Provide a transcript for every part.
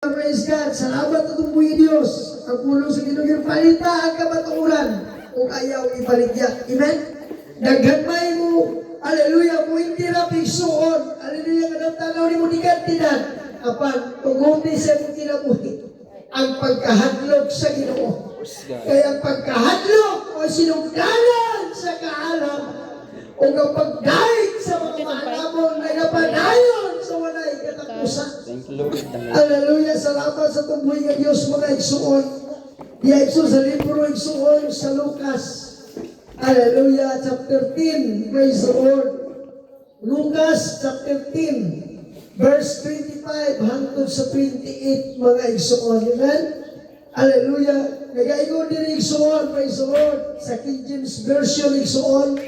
Praise God. Salamat na tumbuhin Diyos. Ang pulong sa Ginoo palita ang kamatuoran kung ayaw ibaligya. Amen? Naghanmay mo. Hallelujah. Mo hindi na pigsuon. Hallelujah. Kadang tanaw ni mo di kantinan. Apan, tuguti sa mong kinabuhi. Ang pagkahadlok sa Ginoo. Kaya ang pagkahadlok o sinugdanan sa kaalam o ang pagdaig sa mga mahanamon na napadayon sa walay katapusan. Hallelujah. Salamat sa tumbuhin ng Diyos mga igsuon. Di igsuon sa libro igsuon sa Lucas. Hallelujah. Chapter 10. Praise the Lord. Lucas chapter 10. Verse 25 hangtod sa 28 mga igsuon. Amen? Hallelujah. Nagaigo din igsuon. Praise the Lord. Sa King James Version igsuon.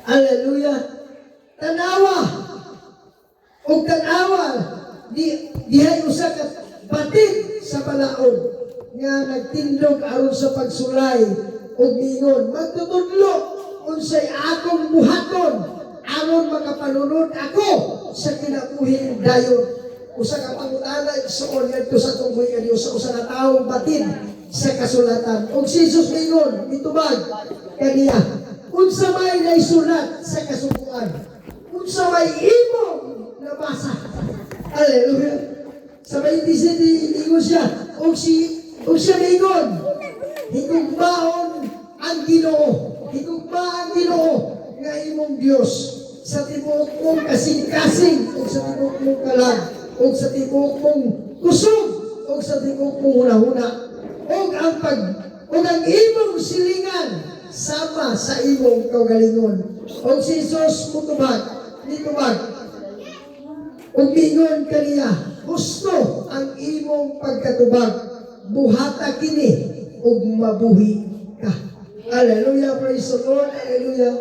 Hallelujah. Tanawa. O tanawa. Dihay usa ka batid sa balaod nga nagtindog aron sa pagsulay ug mingon magtutudlo unsay akong buhaton aron makapanunod ako sa kinabuhi dayon. Usa ka pangutana igsuon ngadto sa tunggoy nga Dios sa usa ka tawo batid sa kasulatan. Ug si Jesus mingon mitubag kaniya unsa may naisulat sa kasubuan, unsa may imong nabasa. Hallelujah. Sa 27 ingon siya, o siya mingon, higugmaon ang Ginoo, higugma ang Ginoo nga imong Dios sa tibuok mong kasing-kasing o sa tibuok mong kalag o sa tibuok mong kusog o sa tibuok mong huna-huna o ang imong silingan sama sa imong kaugalingon. O si Jesus nitubag ug mingon kaniya, gusto ang imong pagkatubag, buhata kini ug mabuhi ka. Hallelujah, praise the Lord, hallelujah,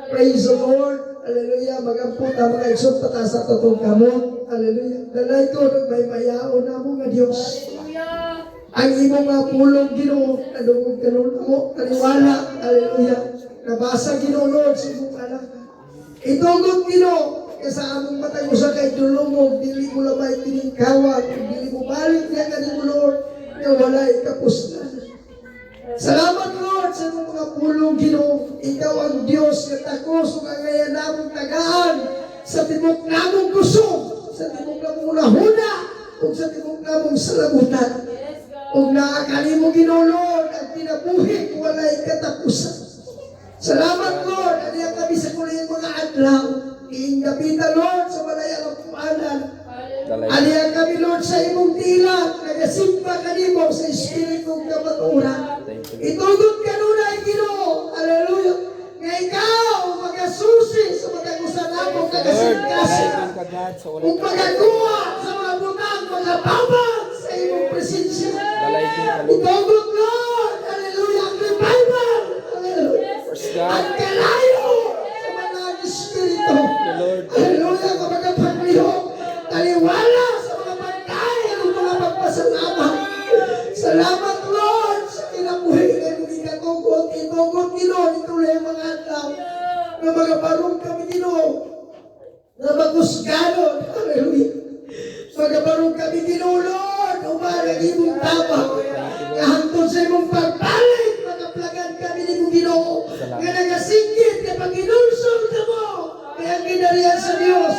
praise the Lord, hallelujah. Magampot ang mga igsoon pataas sa totoo kamo, hallelujah. Dalay ko nagmaymayaon na mo nga Diyos. Ang imong mga pulong Ginoo, kadungog kanon mo, kaniwala, hallelujah. Nabasa Ginoo Lord sa imong anak. Itugod Ginoo, kesa among matag usa kay dulungog, dili mo lamay tiningkawan, dili mo balik niya kanimo Lord, nga walay kapusnan. Salamat Lord sa imong mga pulong Ginoo. Ikaw ang Dios nga takos ug angayan namong tagaan sa tibok namong kusog, sa tibok namong unahuna, ug sa tibok namong salabutan. Ug naakanimo Ginoo Lord ang kinabuhi walay katapusan. Salamat Lord, aniya kami sa kuling mga adlaw. Ingapita Lord sa walay alapuanan. Aniya kami Lord sa imong tila, nagasimpa kanimo sa Espiritong kamatuoran. Itugod ka nun ay Ginoo, hallelujah, nga ikaw magasusi sa matag-usan namong kagasing-kasing ug magakuha sa mga butang, mga babag sa imong presensya. Itugod Lord, hallelujah, ang revival, hallelujah, ang kalayo sa mga Espiritu, hallelujah, kapag paglihok, taliwala sa mga pagkain at mga pagpasalamat. Salamat Lord sa kinabuhi na mong ikatugot, itugot Ginoo, ituloy ang mga adlaw na magabarong kami Ginoo, na magusganon, hallelujah, magabarong kami Ginoo Lord, umarang imong tabang, kahantod sa imong pagbalik, magaplagan kami ni mong Ginoo, nga nagasingkit kapag inulsol ka mo, kaya ginarihan sa Diyos,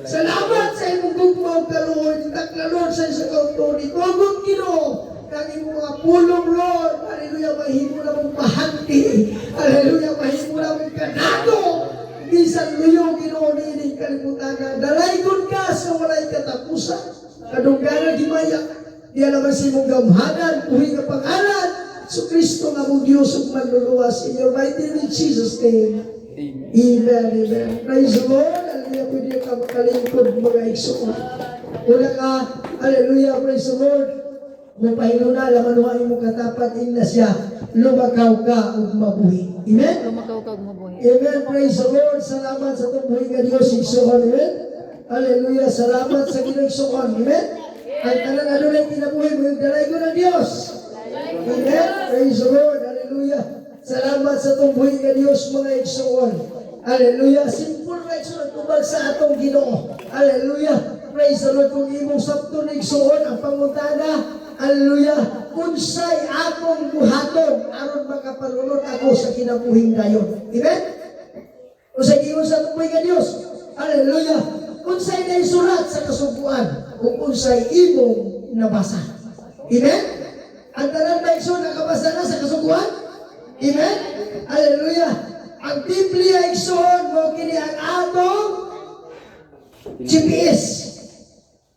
salamat sa imong gugmaw kaluoy, taklalod sa isang kauton, itugot Ginoo, kang imong mga pulong Lord, hallelujah, mahimo na mong mahanti, hallelujah, mahimo na mong kanato, bisan luyo Ginoo nining kalibutan, dalaygon ka sa walay katapusan, kadungganan himaya, di alam sa imong gamhanan, buhi nga pangalan, so Kristo nga mong Diyos ug manluluwas, in your mighty name, in Jesus' name. Amen, amen. Praise the Lord. Hallelujah. Pwede ka makalingkod mga igsoon. Una ka, hallelujah, praise the Lord. Mupahino na, lamanuhain mo katapat, ina siya, lumakaw ka ug mabuhi. Amen? Lumakaw ka ug mabuhi. Amen, praise the Lord. Salamat sa tumbuhi nga Diyos, igsoon. Amen? Hallelujah, salamat sa ginigsoon. Amen? Ang tanan adunay kinabuhi mo yung dalay ko ng Diyos. Amen? Praise the Lord. Hallelujah. Salamat sa tumbuhi nga Diyos, mga igsoon. Hallelujah. Simple na igsoon, tubag sa atong Ginoo. Hallelujah. praise the Lord, kung imong sabto na igsuon ang pangutana, hallelujah, unsay akong buhaton aron makapanunod ako sa kinabuhing dayon. Amen? Unsay giingon sa tupoy nga Dios, hallelujah, unsay naisulat sa kasubuan, kung unsay imong nabasa. Amen? Ang tanan ba igsoon nakabasa na sa kasubuan? Amen? Hallelujah. Ang Biblia igsoon mo kini ang atong GPS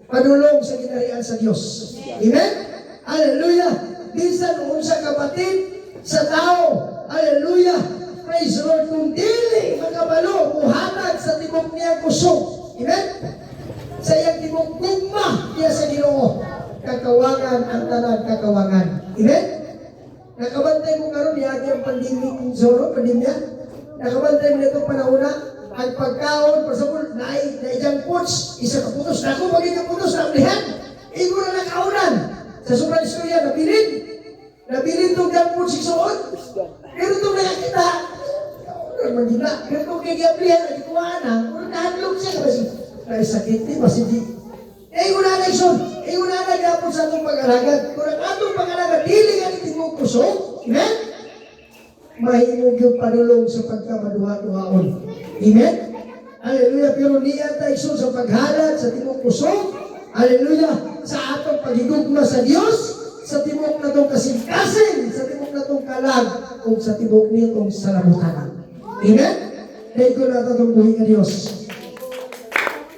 padulong sa ginarian sa Dios. Amen? Hallelujah. Bisan unsa kapatid sa tao, hallelujah, praise the Lord, kung dili magabalo muhatag sa tibok niya kusog. Amen? Sa iyang tibok gugma niya sa Ginoo, kakawangan ang tanan kakawangan. Amen? Nakabantay mo karon niya ang pandemic zoro, pandemya. Nakabantay mo nitong panahon na ang pagkaon, pasabol, naijang puts, isa kaputos, na ako maging kaputos na ulihan. Igo na nakaunan. Sa sobrang istorya, nabilin itong jang puts iksoon. Pero itong nakakita, magina, pero itong kagiablihan, nagituaan na, kung nahandlog siya, kasi sakit ni, kasi di. Igo na iksoon, igo na nagapon sa atong pag-alagad. Kung ang atong pag-alagad, dili nga itimong kusog, amen? Mahimog yung panulong sa pagkamaduha-duhaon. Amen? Hallelujah. Pero niya tayo sa paghalad sa timog kusog. Hallelujah. Sa atong pagigugma sa Dios, sa timog na itong kasing-kasing, sa timog na itong kalag, o sa timog niya itong salabutan. Amen? Dahil ko na itong buhay ka Diyos.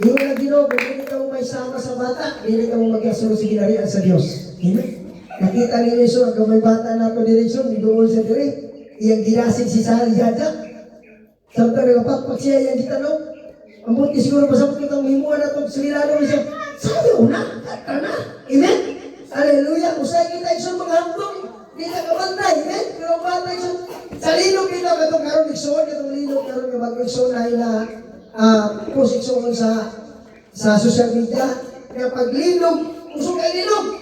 Yung na Ginoo, kung hindi ka mo may sama sa bata, hindi ka mo mag-asunod sa ginarian sa Diyos. Amen? Nakita ni Yeso, ang may bata na ito ni Yeso, nidoon sa diri. Iyang ginasig si Sari Jada. Samtang nagapagpag siya iyang gitanong. Mabuti siguro pasabot kitang himuan na itong sililano siya. Sayo na, kata na. Amen? Hallelujah. Usay kita isang mga handong. Di na kabantay. Amen? Pero ang bata isang sa lilog kita katong karon iksoon. Katong lilog karon yung mag-iksoon na ina post iksoon sa social media. Kaya pag lilog, usong kay lilog.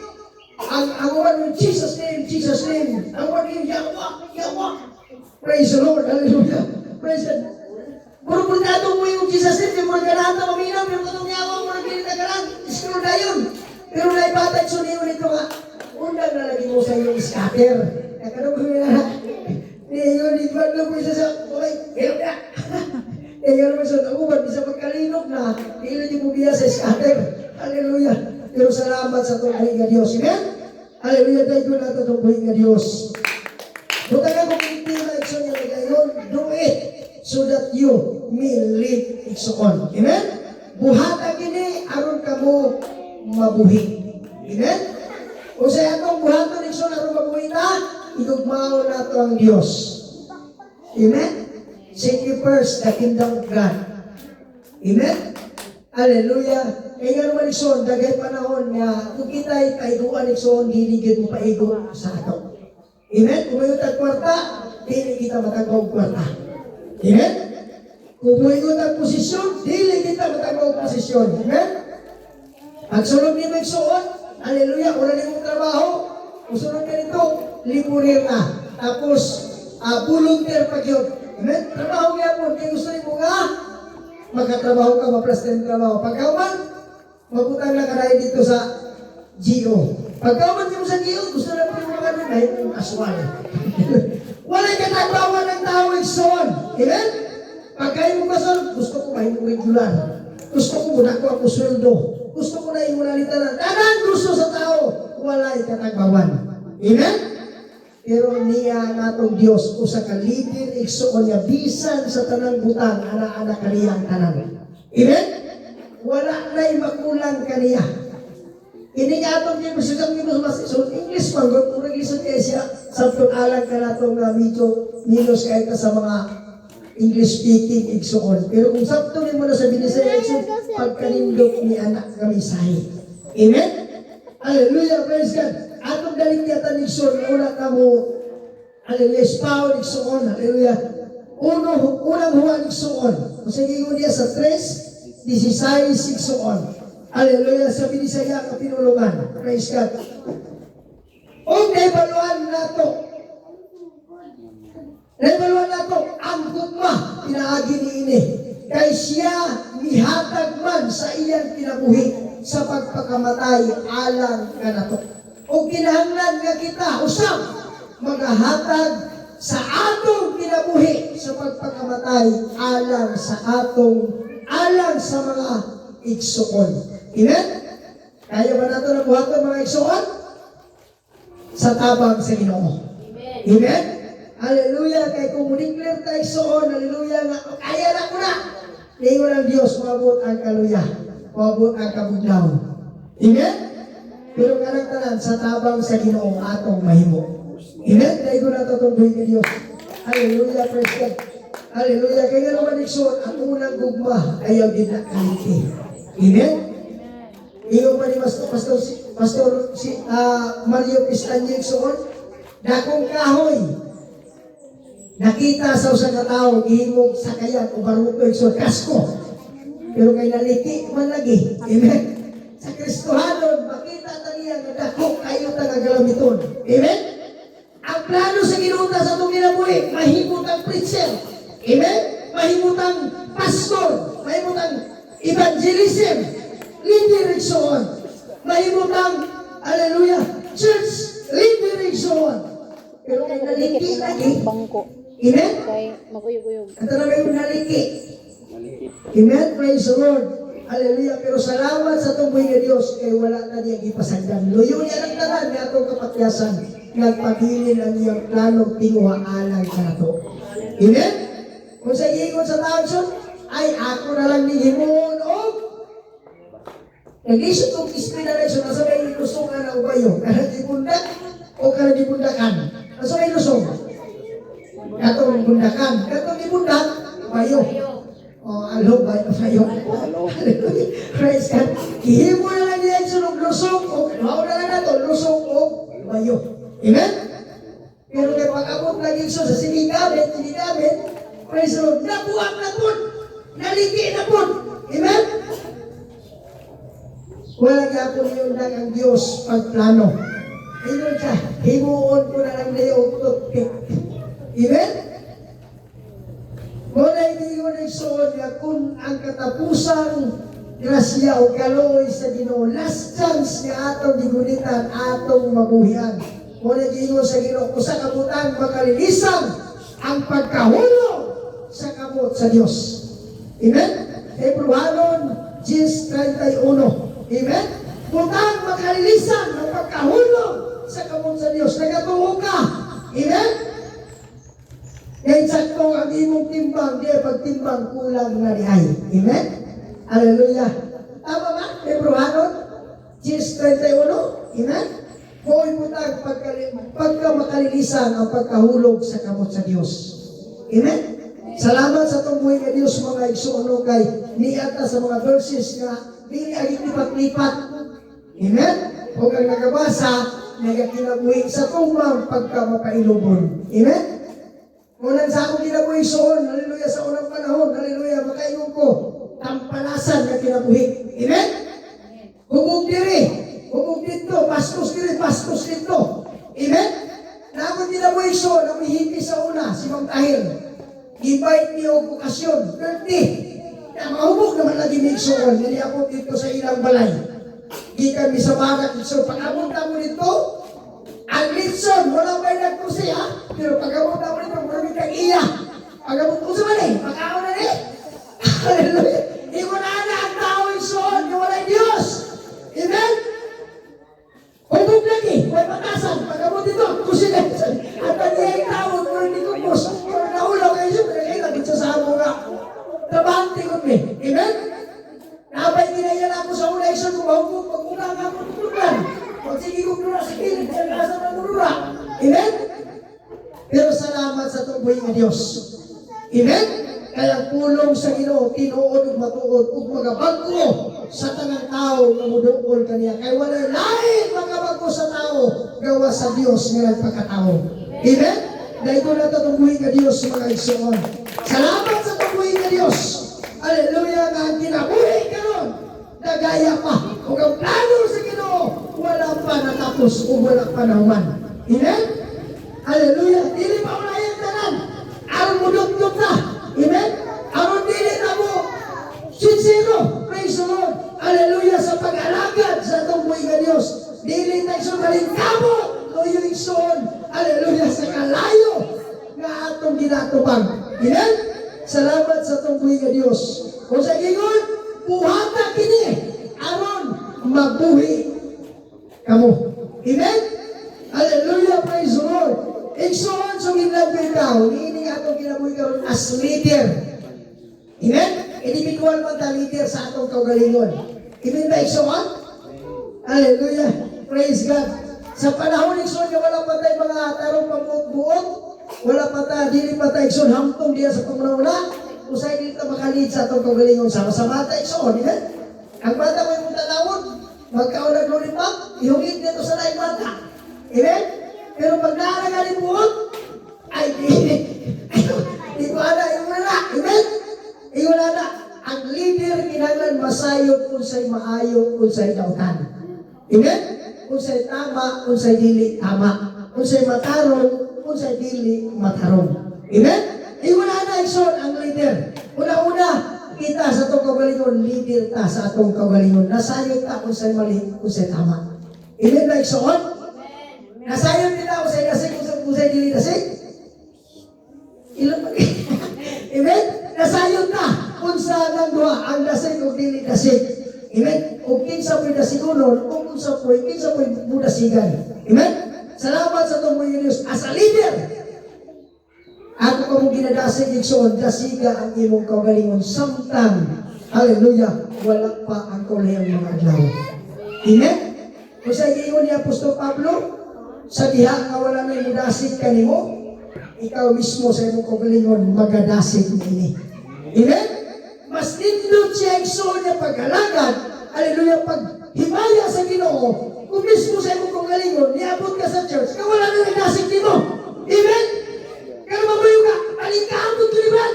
Ang word in Jesus' name, Jesus' name. Ang word in Yahweh, Yahweh. Praise the Lord, hallelujah. Praise God. Puro puntatong mo yung Jesus' name, yung mga ganata maminaw, pero katong Yahweh mo nagpili na galang, scroll na yun. Pero naipatay so niyo nito nga, undang na lagi mo sa iyong scatter. Nakanong ko na, yun, ibadlo mo isa sa, okay, help na. Yun naman sa nakubat, isa pagkalinok na, hindi mo biya sa scatter. Hallelujah. Pero salamat sa itong buhay nga Diyos. Amen? Hallelujah. Dahil ko natin itong buhay nga Diyos. Buta nga kung hindi na ikson niya ngayon, do it so that you may live ikson. Amen? Buhata gini, aron ka mo mabuhi. Amen? Kung sa itong buhatan ikson, aron mabuhi na, igugmao na ito ang Diyos. Amen? Seek ye first the kingdom of God. Amen? Hallelujah. Kaya nga naman ikson, dagay panahon nga, kung kita'y kaiguan ikson, hiligid mo paigo sa ato. Amen? Kung may utang kwarta, dili kita matagaw kwarta. Amen? Kung may utang posisyon, dili kita matagaw posisyon. Amen? Ang sunod ni may ikson, hallelujah, wala ni mong trabaho, kung sunod ka nito, limurir na. Tapos, volunteer pag yun. Amen? Trabaho nga po, kaya gusto ni mo nga, magkatrabaho ka, ma-plus ng trabaho. Pagkaman, magutang na ka na dito sa GO. Pagkaman mo sa GO, gusto na po yung mga ganun, may yung aswal. Wala'y katagbawan ng tao ikson. Amen? Pagkain mo kason, gusto ko may regular. Gusto ko muna ko ako sweldo. Gusto ko na yung munalitanan. Tanan gusto sa tao, wala'y katagbawan. Amen? Pero niya natong Diyos usa ka lider igsuon niya bisan sa tanang butang ana-ana kaniyang tanan. Amen? Wala na'y makulang kaniya. Ini nga atong niya masagang niyo mas so English man kung lisod kay siya sabton alang ka natong medyo minus kahit sa mga English speaking igsuon. Pero kung sabton mo na sa Binisaya igsuon pagkanindot ni anak kami sahi. Amen? Hallelujah, praise God. Atong daligyatan igsoon, una ka mo, hallelujah, spawn igsoon, hallelujah. Unang huwag igsoon. Kung sige ko niya sa 3, 16 igsoon. Hallelujah, sa Binisaya ka pinulungan. Praise God. Okay, baluan na to. Nabaluan na to, ang gugma, pinaagi ni ini. Kay siya, mihatag man sa iyang kinabuhi. sa pagpakamatay alang kanato. O kinahanglan nga kita usab magahatag sa atong kinabuhi sa pagpakamatay alang sa mga igsuon. Amen? Kaya ba nato na buhaton mga igsuon? Sa tabang sa Ginoo. Amen? Hallelujah. Kay kung declare tayo igsuon, hallelujah nga, kaya na ko na. Lingon ang Diyos, mabot ang kaluya, mabot ang kabugnaw. Amen? Pero kanang sa tabang sa Ginoo atong mahimo. Amen? Dahil ko na tatungguhin ka Diyos. Hallelujah, praise God. Hallelujah. Kaya naman ikson, ang unang gugma, ayaw din na kaliti. Amen? Iyo pa ni Pastor Mario Pistanyo ikson, dakong kahoy, nakita sa usang katao, ihimog sa kayan, o baruto ikson, kasko. Pero kay naliti man lagi. Amen? Sa Kristohanon, makita taniya nga dako kayo tagagalamiton. Amen? Ang plano sa Ginoo sa itong kinabuhi, mahimot ang preacher. Amen? Mahimot ang pastor. Mahimot ang evangelism. Lideration. Mahimot ang, hallelujah, church lideration. Pero kay naliki lagi. Amen? Kay maguyog-uyog. Ang talaga yung naliki. Amen? Praise the Lord. Hallelujah. Pero salamat sa tumuhay nga Diyos, kay wala na niyang ipasagdan. Luyo niya ng tanan nga itong kapatyasan. Nagpagilin ang iyang planong tinguha alang ka na ito. Amen? Kung sa iingon sa taon, ay ako na lang ni Himon o nag-isip kong ispinalation nasa may lusungan na ubayo. Kana di bundak o kana di bundakan. Nasa may lusong. Katong bundakan. Katong di bundak, ubayo. O, alo, ubayo. Hallelujah. Praise God. Ihimo na lang niya sunog lusong o mauna na na ito, lusong o ubayo. Amen? Pero kaya pag-abot lagi sa sinigamit, praise the Lord, nabuang na po, naliki na po. Amen? Wala ka po yun lang ang Diyos pagplano. Ayun siya, himuon ko na lang na yung toothpick. Amen? Muna hindi ko nagsuon nga kung ang katapusang grasya o kaloy sa Ginoo, last chance nga atong digunitan, atong mabuhian. Muna gingon sa Ginoo, kung sa kabutan makalilisan ang pagkahulog sa kamot sa Diyos. Amen? Hebrewanon 10:31. Amen? Butang makalilisan ang pagkahulog sa kamot sa Diyos. Nagatuo ka. Amen? Ngayon sakto ang imong timbang, di pagtimbang kulang na riay. Amen? Hallelujah. Tama ba? Hebrewanon 10:31. Amen? Kung butang pagka makalilisan ang pagkahulog sa kamot sa Diyos. Amen? Salamat sa tungguhin nga Diyos mga igsuono kay niata sa mga verses nga dili agit lipat-lipat. Amen? O ang nagabasa, nagakinabuhi sa tumang pagka mapailubon. Amen? Unang sa akong kinabuhi soon, hallelujah, sa unang panahon, hallelujah, makaingon ko, tampalasan na kinabuhi. Amen? Hubog diri, hubog dito, pastos diri, pastos dito. Amen? Na akong kinabuhi soon, ang mihindi sa una, si Mang Tahir. Invite niyo o bukasyon, 30. Na mahubog naman lagi ni Igsoon, hindi ako dito sa ilang balay. Di kami sa barak, so pag-abot na mo dito, ang litson, wala may nagkusi ha, pero pag-abot na mo dito, marami kang iya. Pag-abot ko sa mali, pag-abot na rin. Hallelujah. Di mo na ang tao Igsoon, di wala Diyos. Amen? Hubog lagi, may patasan, pag-abot dito, kusi na. At ang iyang tao, kung hindi ko pos, kung naulaw kayo siya, pinagay sa amo nga. Nabahante ko me. Amen? Napay ginayan ako sa una isa kung mahugog, pag-ulang ako tutulan. Pag sige kong lura sa kilig, sa nasa ng lura. Amen? Pero salamat sa tungguhin ng Diyos. Amen? Kaya pulong sa Ginoo, tinuod ug matuod ug magabago sa tanang tao nga muduol kaniya. Kay wala lain magabago sa tao gawa sa Dios nga nagpakatao. Amen? Dahil ko na tatungguhin ka Diyos mga igsoon. Salamat sa tungguhin ka Diyos. Hallelujah nga ang kinabuhi ka ron. Nagaya pa. Kung ang plano sa Ginoo, wala pa natapos o wala pa naman. Amen? Hallelujah. Dili pa unahin tanan. Aron mo dugdug na. Amen? Aron dili na mo sincero. Praise the Lord. Hallelujah sa pag-alala. igsoon malingkamo o yung igsoon, hallelujah, sa kalayo nga atong ginatubag. Amen? Salamat sa tungkoy nga Dios. Kung sa gingon, buhata kini aron mabuhi kamo. Amen? Hallelujah, praise the Lord. Igsoon sa ginagay tao, niining atong ginabuhi karon as leader. Amen? Individual man ta leader sa atong kaugalingon. Amen ba igsoon? Hallelujah, praise God. Sa panahon igsoon nga wala pa tayo mga tarong pambuot-buot, wala pa ta, dili pa ta igsoon hamtong diya sa panguna-una, usay dili ta makalid sa atong kaugalingon sama-sama ta igsoon. Amen? Ang bata mo yung tanawon, magkaunag lulipap, ihungit dito sa laing bata. Amen? Pero pag naaragalin buot, ay di ko ana, iwala na. Amen? Iwala na. Ang leader kinahanglan masayod kung sa'y maayo, kung sa'y dautan. Amen? Kung sa'y tama, kung sa'y dili tama. Kung sa'y matarong, kung sa'y dili matarong. Amen? Iwala na igsoon ang leader. Una-una, kita sa itong kaugalingon, leader ta sa itong kaugalingon. Nasayod ta kung sa'y mali, kung sa'y tama. Amen ba igsoon? Nasayod nila kung sa'y dasig, kung sa'y dili dasig. Ilan pa amen? Nasayod na kung saan ang duha, ang dasig o dili dasig. Amen? Kung kinsa po'y dasigunon, kung kinsa po'y budasigan. Amen? Salamat sa itong mga Diyos. As a leader, ako ka mong ginadasig igsoon, dasiga ang imong kaugalingon samtang, hallelujah, wala pa ang kaulayang mga adlaw. Amen? Kung sa iyon ni Apostol Pablo, sa diha nga wala na imudasig kanimo, ikaw mismo sa imong kaugalingon magadasig niini. Amen? Mas nindot siya igsoon niya paghalagad, hallelujah, paghimaya sa Ginoo, kung mismo sa imong kaugalingon, niabot ka sa church, nga wala na nagdasig nimo. Amen? Kaya mabuyo ka, palingkahabot ko naman.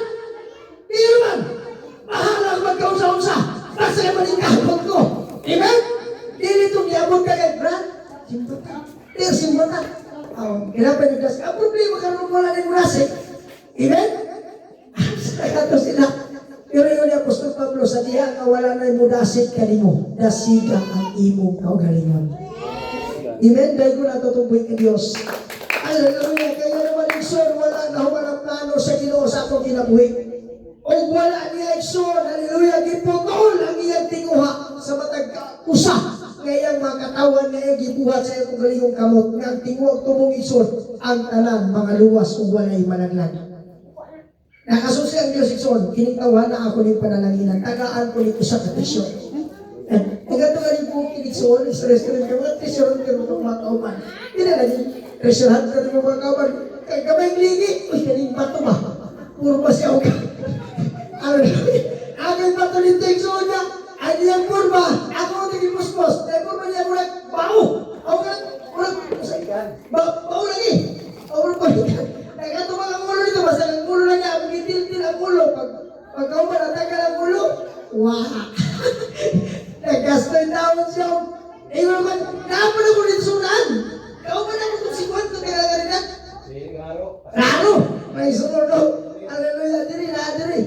Hindi naman. Mahala ang magkaunsa-unsa. Basta yung palingkahabot ko. Amen? Dili itong niabot ka kay Brad. Simbatan. Pero simbatan. Kailangan nagdasig. Ang problema ka naman wala na yung rasik. Amen? Sakato sila. Pero yun ni Apostol Pablo, sa diha nga wala na yung mudasig kanimo. Dasiga ang imong kaugalingon. Amen? Dahil ko natutumboy ka Diyos. Hallelujah. Kaya naman igsoon, wala na huwag plano sa Ginoo sa atong kinabuhi. O wala niya igsoon, hallelujah, giputol ang iyang tinguha sa matag usa. Kaya mga katawan na iyang gibuhat sa iyang kaugalingong kamot. Nga ang tinguha tumong igsoon, ang tanan, mga luwas o walay malaglag. Nakasusi ang Diyos igsoon, kinitawa na ako ng panalaginan, tagaan ko nito sa katisyon. Kung ito nga rin po kiniksoon, stress-stress ka, mga tisyon ka mga kauman. Hindi na naging presyohan ka ng mga kawan. Kamay ligi. Uy, kaning bato ba? Puro ba siya ako? Agay bato nito yung soon niya. Ay niyang purba. Ako ang naging puspos. Dahil purba niya murag bao. Ako ka, murag, bao lagi. Murag bao lagi. Nagkato mga ulo nito. Basta ang ulo na niya. Ang gitil-til ang ulo. Pag kauman, natagal ang ulo. Wah. Nagkasto yung tawag siya. Eh, naman, naman ako rin sunan. Kau ba naman kung si Juan ito kailangan? Raro! May sunod daw. Hallelujah, diri na, diri.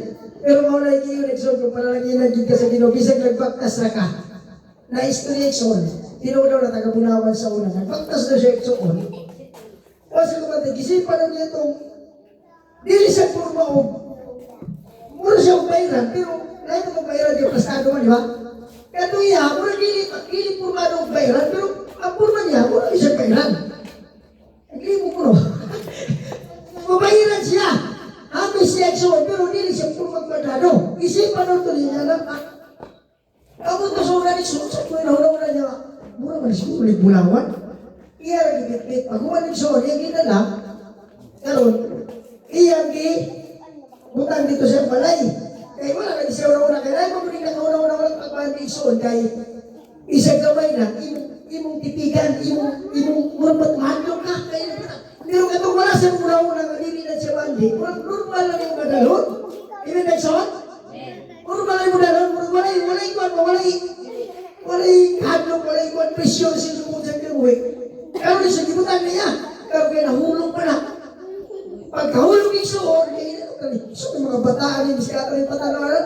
Pero mauna yung nagsun, kung panalangin naging ka sa Ginoo, bisag nagbaktas na ka. Na-istorya ikson. Tino daw na tagabunawan sa una. Nagbaktas na siya ikson. O sa kapatid, gisipan na niya itong dili siya purma o mura siya bayran, pero lahat ng bayran yung prestado man, di ba? Kaya ito iya, mura dili purma ng bayran, pero ang purma niya, mura siya bayran. Naglibo ko no. Mabayiran siya. Habis siya ikson, pero dili siya purma magmadado. Isipan na ito niya na, ako ito sobrang ikson, sa tuwi na una niya, mura man siya ulit bulawan. Iya lagi bit-bit. Pag humanig siya, iya ginala, karon iya gi, butang dito siya balay. Kaya wala lagi siya una-una. Kaya mo rin ka una-una pagpahan di ikson, kaya isang gamay na, imong titigan, imong murpat mahadlok ka. Pero katong wala siya una-una, hindi na siya bandi. Normal lang yung madalon. Ibig na ikson? Normal lang yung madalon. Walay hadlok, walay kwan presyon siya sumong sa kinuwi. Pero di sa gibutan niya, pero kaya nahulog pa na. Pagkahulog iksoon, so yung mga bataan yung miskata rin patanaran,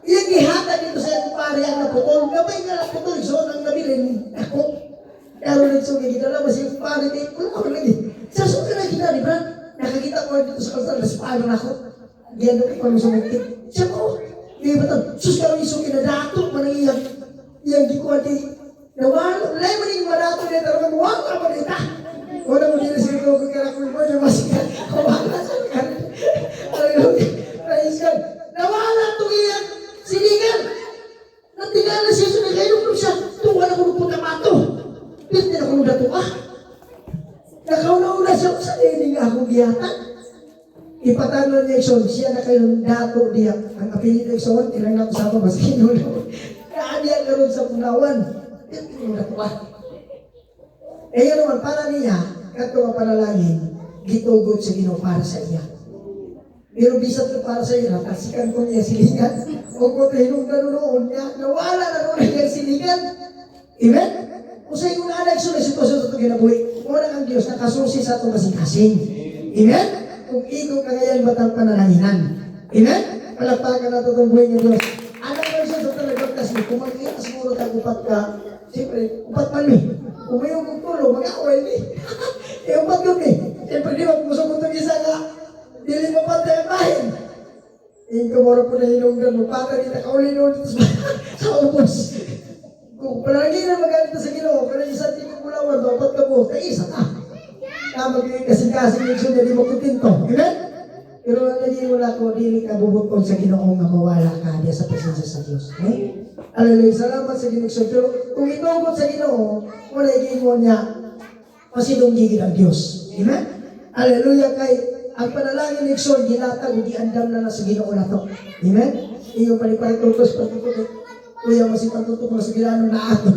yung gihata dito sa yung pari ang naputol, gabay na naputol, iksoon ang nabilin. Ako, Karo nagsugi, gidala ba siya kumari kayo? Wala ako lagi. Sa suga na kita, di ba? Nakakita ko dito sa kalsada, nasipaano na ako. Diyan doon ko sa mungkit. Siya po, di ba ito? Sus karo isugi na dato, manang iyang gikuha di. Nawalo, wala mo rin marato na ito, wala mo rin ita. Wala mo din na siya ko kaya mo niya masika. Wala sa kan. Hallelujah. Praise God. Nawala ito iyang sinigan. Natingala siya sa nagayong ko siya. Tuwa na ko ng putamato. Pinte na ko ng dato ah. Nakauna-una siya sa niling akong giyatan. Ipatalo niya Ikson, siya na kayong dato diya. Ang apelid ng Ikson, ilang na ko sa mas kinulo. Kaaniya ka ron sa punawan. Pinte na ko dato ah. Eh yan naman, para niya, kato nga panalangin, gitugod sa Ginoo para sa iya. Pero bisat na para sa iya, natasikan ko niya silingan. Huwag mo tahinong ganoon niya, nawala na noon niya silingan. Amen? Kung sa iyo na anak, so na sitwasyon sa ito ginabuhi, muna ang Diyos nakasusi sa itong kasing-kasing. Amen? Kung ikaw ka ngayon batang panalahinan. Amen? Palagpakan na ito itong buhay ng Diyos. Anak mo siya sa talagang kasi, kung magkita siguro tagupat ka, siyempre, upat man mi. Kung may yung kukulo, mag-away mi. Eh, upat yun mi. Siyempre, di ba, kung gusto mo itong isa nga, dili mo patay ang bahin. Yung kamara po na hinunggan mo, patay rin nakauli noon dito sa ubos. Kung palagi na magalit sa Ginoo, kung isa di ko pulawan, dapat ka po, kaisa ka. Magiging kasing-kasing yung sunod, di mo kutinto. Amen? Pero naging wala ko, dili ka bubuton sa Ginoo nga mawala ka diya sa presensya sa Diyos. Okay? Hallelujah, salamat sa Ginoo. Pero kung itugot sa Ginoo, wala igingon niya, pasidong-gigit ang Diyos. Amen? Hallelujah, kay ang panalangin ni Ikson, ginatag, giandam na sa Ginoo na to. Amen? Iyong palipalitutos, pagtututok, kuya masipagtutok mo sa Ginoo na ato.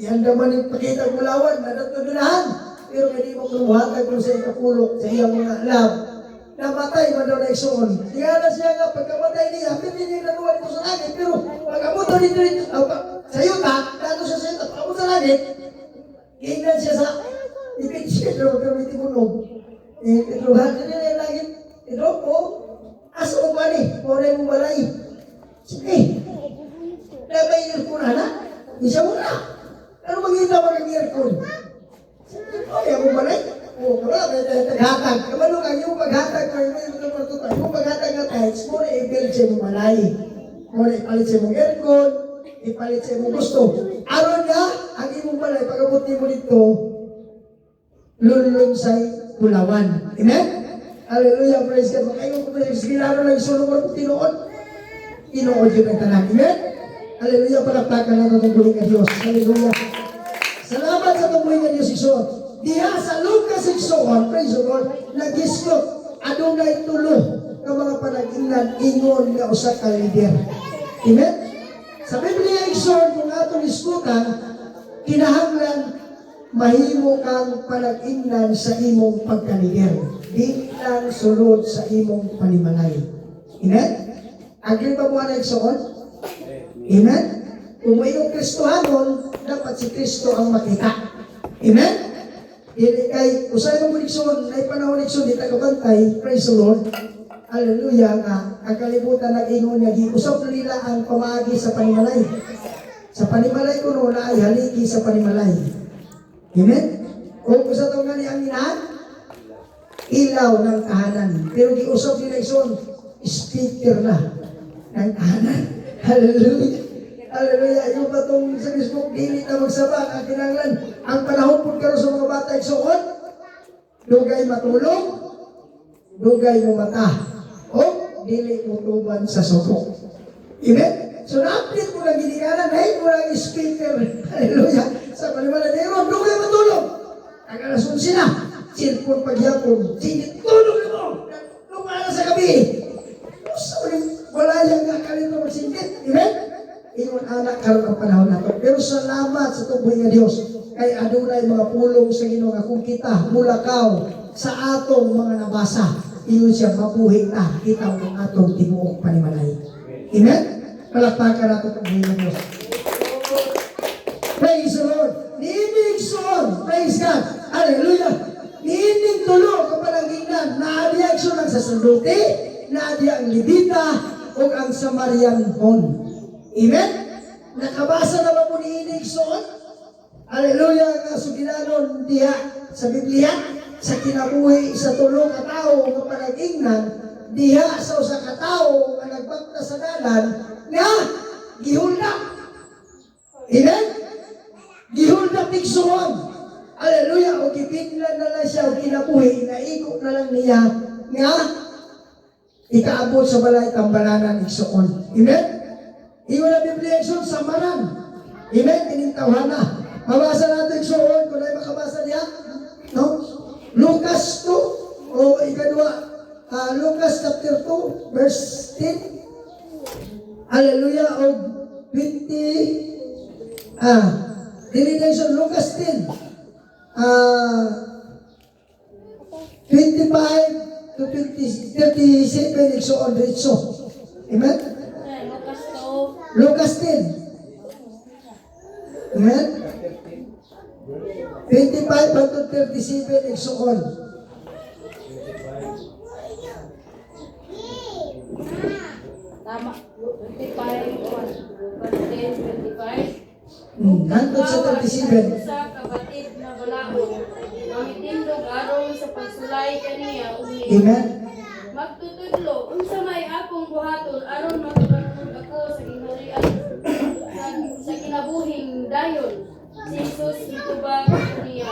Iandaman yung pakita mulawan, nadatagulahan. Pero hindi mo kumuhatag mo sa ikapulok, sa iyang mga love. Namatay man daw na Ikson. Kaya na siya nga, pagkamatay niya, hindi niya naluwa dito sa langit. Pero pag-abot dito sa yuta, dito siya sa yuta, pag-abot sa langit, ingnan siya sa ipit-shit, pero kami timunog. Itruhan na nila yung langit. Ito po, asa mo ba ni? Moray mo balay. Sige, nabay nirkuna na? Isa mo na. Ano magkita mag-nirkun? Ay, ako balay. O, wala, may taghatag. Kamalo ka, yung paghatag, yung paghatag na text, mo na ipilit siya mong malay. Mo na ipalit siya mong aircon, ipalit siya mong gusto. Aron nga, ang imong balay, pag-abuti mo dito, lulungsay pulawan. Amen? Hallelujah, praise God. Kayo kung may sinaro lang isulo mo kung tinoon, tinoon yun ang tanan. Amen? Hallelujah, palakpakan na itong buhay ng Diyos. Hallelujah. Salamat sa itong buhay ng Diyos, Ikson. Diha sa Lucas 6:1, praise the Lord, nag-iskot, adunay tulo ng mga panag-ingnan, ingon nga usa ka leader. Amen? Sa Biblia, Ikson, kung atong iskutan, kinahanglan, mahimo kang panag-ingnan sa imong pagkalider. Di lang sulod sa imong panimalay. Amen? Agree ba mo na Ikson? Amen? Kung may yung Kristohanon, dapat si Kristo ang makita. Amen? Kay usay mo Ikson, ay panahon Ikson, di tagabantay, praise the Lord. Hallelujah nga, ang kalibutan nag-ingon niya, giusap na nila ang pamagi sa panimalay. Sa panimalay ko noon ay haligi sa panimalay. Amen? Kung gusto itong gani ang inahan, ilaw ng tahanan. Pero giusap nila Ikson, speaker na ng tahanan. Hallelujah. Hallelujah. Yung ba itong sa Facebook, dili na magsabak ang kinanglan. Ang panahon po karon sa mga bata Ikson, dugay matulog, dugay mo mata, o dili mo tuban sa suko. Amen? So na-update mo na ginikanan, hey, mo lang speaker. Hallelujah. Sa paliwala na yun, dugay matulog. Ang alas 11 na, silpon pagyapon, sinit, tulog na mo. Lumala sa gabi. Wala yung kakalito magsingkit. Amen? Ingon anak karon ang panahon nato. Pero salamat sa tuboy nga Dios kay adunay mga pulong sa Ginoo nga kung kita mulakaw sa atong mga nabasa, iyon siya mabuhi ta kita ang atong tibuok panimalay. Amen? Palakpakan nato ang buhay ng Diyos. Praise the Lord. Niinig son. Praise God. Hallelujah. Niinig tulo kapag ang ingnan na reaksyon ang sacerdote, na ang Levita o ang Samarian hon. Amen? Nakabasa na ba mo ni Ikson? Hallelujah, nga sugilanon diha sa Biblia, sa kinabuhi sa tulo ka tawo nga panag-ingnan, diha sa usa ka tawo nga nagbakta sa dalan nga gihuldak. Amen? Gihuldak tigsuon. Hallelujah, o gipinglan na lang siya o kinabuhi, naiko na lang niya nga ikaabot sa balay tambalanan igsuon. Amen? Iyon na Biblia igsuon sa maran. Amen? Tinintawhan na. Mabasa natin igsuon, kung ay makabasa niya. No? Lucas 2, o ikadwa, Lucas chapter 2, verse 10. Hallelujah, o 20, delineation, Lucas 10, 25 to 37, igsuon ritso. Amen? Lucas 10. Amen? 25 to 37, igsuon. Tama. 25. Hantod sa 37. Sa kapatid na balaod, mamitindog aron sa pagsulay kaniya uni. Amen? Magtutudlo, unsa may akong buhaton aron makabalod ako sa ginharian sa kinabuhing dayon. Si Jesus mitubag niya.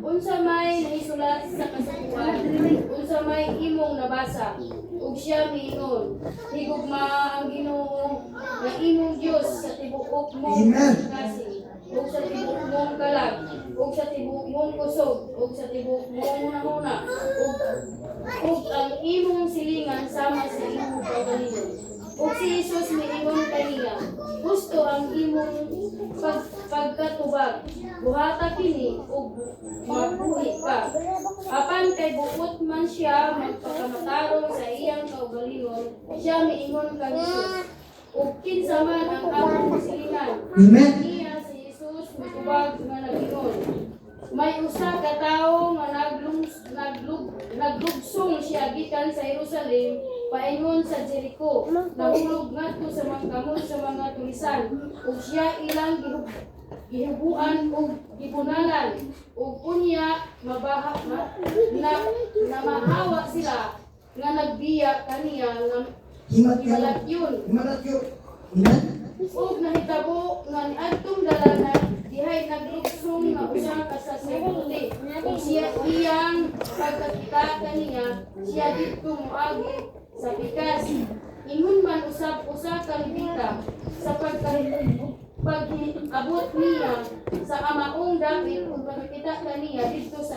Unsa may nahisulat sa kasukuan, unsa may imong nabasa, ug siya miingon, higugma ang Ginoo nga imong Dios sa tibuok mong Amen. kasing, ug sa tibuok mong kalag, ug sa tibuok mong kusog, ug sa tibuok mong hunahuna, ug ang imong silingan sama sa imong pagalingon. Ug si Jesus miingon kaniya, gusto ang imong pagkatubag, buhata kini ug mabuhi ka. Apan kay bukod man siya magpakamatarong sa iyang kaugalingon, siya miingon kang Jesus. Ug kinsa man ang among silingan. Amen. Niya si Jesus mitubag nga nagingon. May usa ka tawo nga naglugsong siya gikan sa Jerusalem paingon sa Jericho. Nahulog ngadto sa mangkamot sa mga tulisan. Ug siya ilang gihubuan ug gipunanan. Ug unya mahawa sila nga nagbiya kaniya nga himalatyon. Amen? Ug nahitabo nga niadtong dalanan dihay naglugsong nga usa ka saserdote. Ug siya iyang pagkakita kaniya siya didto moagi sa pikas. Ingon man usab usa ka levita sa pag-abot niya sa amaong dapit ug pagkakita kaniya didto sa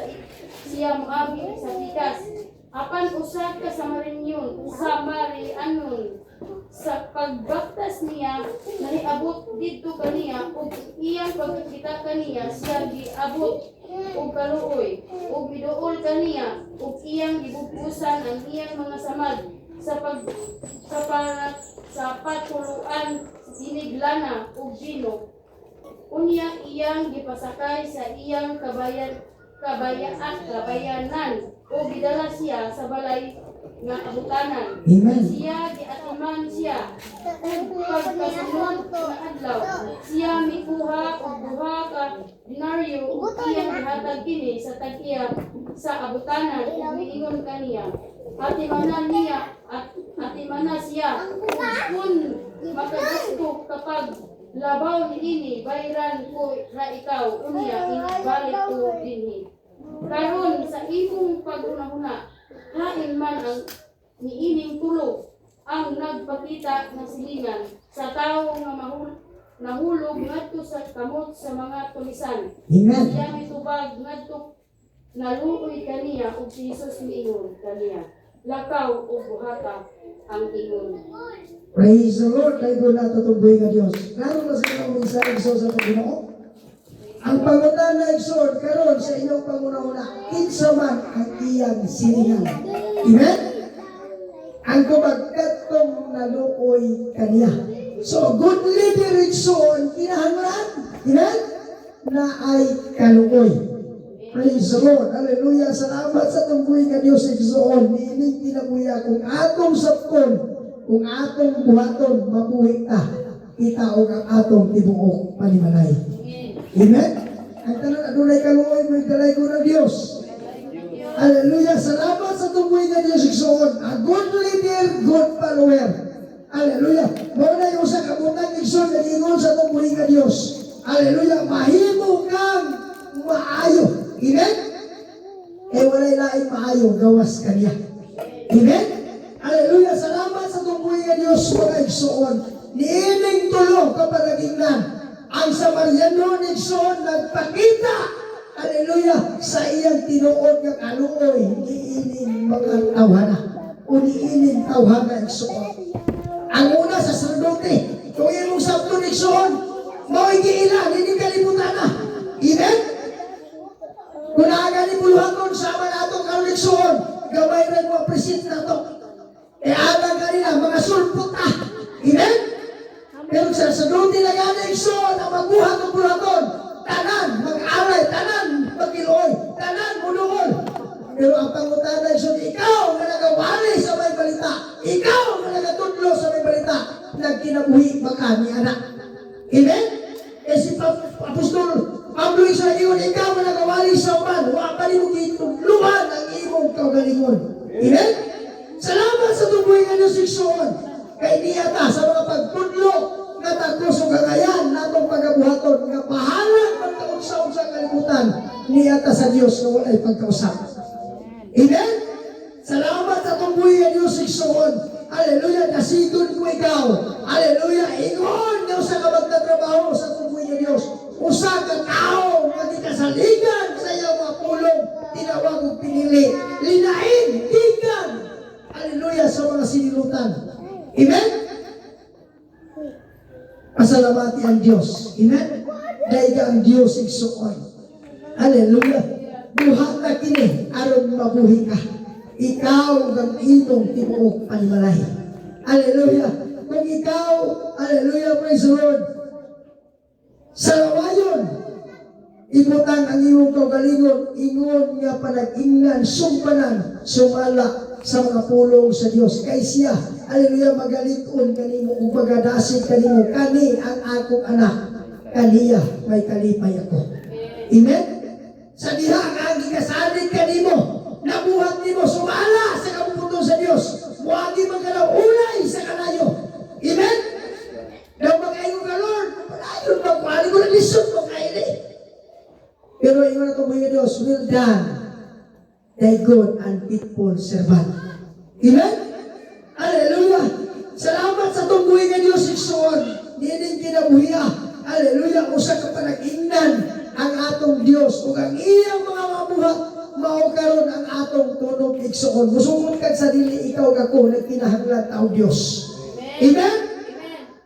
siya moagi sa pikas. Apan usa ka Samarianon sa pagbaktas niya nahiabot didto kaniya ug iyang pagkakita kaniya siya giabot ug kaluoy ug miduol kaniya ug iyang gibubusan ang iyang mga samad sa patuluan diniglana ug bino. Unya iyang gipasakay sa iyang kabayanan o gidala siya sa balay nga abutanan. Amen. Siya giatiman siya. Ug pagkasunod nga adlaw, siya mikuha og duha ka denaryo ug iyang gihatag kini sa tag-iya sa abutanan ug miingon kaniya. Atimanan siya. Ug kun makagusto kapag labaw niini bayran ko ra ikaw unya inibalik ko dinhi. Karon sa imong paghunahuna, hain man ang niining tulog ang nagpakita ng silingan sa tawo nga nahulog ngadto sa kamot sa mga tulisan. Amen. Siya mitubag ngadto naluoy kaniya ug si Jesus miingon kaniya. Lakaw ug buhata ang ingon. Praise the Lord. Tayo doon nato itong buhay nga Diyos. Klaro na sa inyong mensahe sa Ginoo. Ang pangutana igsoon karon sa inyong pangunahuna, kinsa man ang iyang silingan. Amen? Ang kubagkatong naluoy kaniya. So, good leader igsoon, kinahanglan. Amen? Na ay kaluoy. Praise the Lord. Hallelujah. Salamat sa itong buhay nga Diyos igsoon. Niinig kinabuya kung atong sapkon, kung atong buhaton, mabuhi ka. Kita o ang atong tibuok panimalay. Amen? Ang tanan adunay kaluoy may dalay ko ng Dios. Hallelujah. Salamat sa tumuhay nga Diyos igsoon. A good leader, good follower. Hallelujah. Muna yung sa kabutang igsoon na ingon sa tumuhay nga Diyos. Hallelujah. Mahimo kang maayo. Amen? Eh walay laing maayo, gawas kaniya. Amen? Hallelujah. Salamat sa tumuhay nga Diyos mga igsoon. Niining tulo kaparagingnan. Ang Samariano ni igsoon nagpakita. Hallelujah! Sa iyang tinuod ng kaluoy, niining mga tawhana. O niining tawhana igsoon. Ang una sa sacerdote, kung imong sabto ni igsoon, mao giila, hindi kalimutan na. Amen? Kung naaga ni buluhaton, sama na itong kaluoy igsoon, gamay rin mo present na ito. E aga kanila, mga sulpot na. Amen? Pero sa sacerdote na gana igsoon, ang mabuhat ng buluhaton, tanan, mag-aray, tanan, magkiloy, tanan, munungol. Pero ang pangutana ay ikaw na nagawali sa may balita, ikaw na nagatudlo sa may balita, nagkinabuhi baka ni anak. Amen? Eh si Apostol Pablo isa iyon, ikaw na nagawali sa uman, wapa ni mo kitudluhan ang imong kaugalingon. Amen? Salamat sa tubuhay nga Diyos igsoon, kay niyata sa mga pagtudlo, nga tagos o kagayan natong pagabuhaton nga bahalang pagkausap sa kalibutan niyata sa Diyos na walay pagkausap. Amen? Salamat sa tumbuhi ang Diyos igsoon. Hallelujah, nasigon ko ikaw. Hallelujah, ingon nga usa ka magtatrabaho sa tumbuhi ng Diyos. Usa ka tao nga di kasaligan sa iyong mga pulong tinawag o pinili. Linain, tigan. Hallelujah, sa mga sinilutan. Amen? Pasalamati ang Diyos. Amen? Dahil ang Diyos igsuon. Hallelujah. Buhat na kini, aron mabuhi ka. Ikaw ang inong tibuok panimalahi. Hallelujah. Kung ikaw, hallelujah, praise the Lord. Sa lawayon, ibutang ang iyong kaugalingon, ingon nga panag-ingnan, sumpanan, sumala sa mga pulong sa Diyos. Kay siya, hallelujah, magalikon kanimo ug magadasig kanimo kani ang akong anak. Kaniya may kalipay ako. Amen? Sa diha ang gikasalig kanimo, nabuhat nimo sumala sa kapuputo sa Dios. Muagi magalaw ulay sa kanayo. Amen? Daw magayon ka Lord, palayon magkuhali ko na lisod mo kaili. Pero ingon na mga Diyos, well done, thy good and faithful servant. Amen? Hallelujah! Salamat sa tungguhin ng Diyos igsoon. Dining kinabuhiya. Hallelujah! Usa ka panag-ingnan ang atong Diyos ug ang iyang mga mabuhat mao karon ang atong tunog igsoon. Musungod kag sa dili ikaw kako nagkinahanglan tao Diyos. Amen?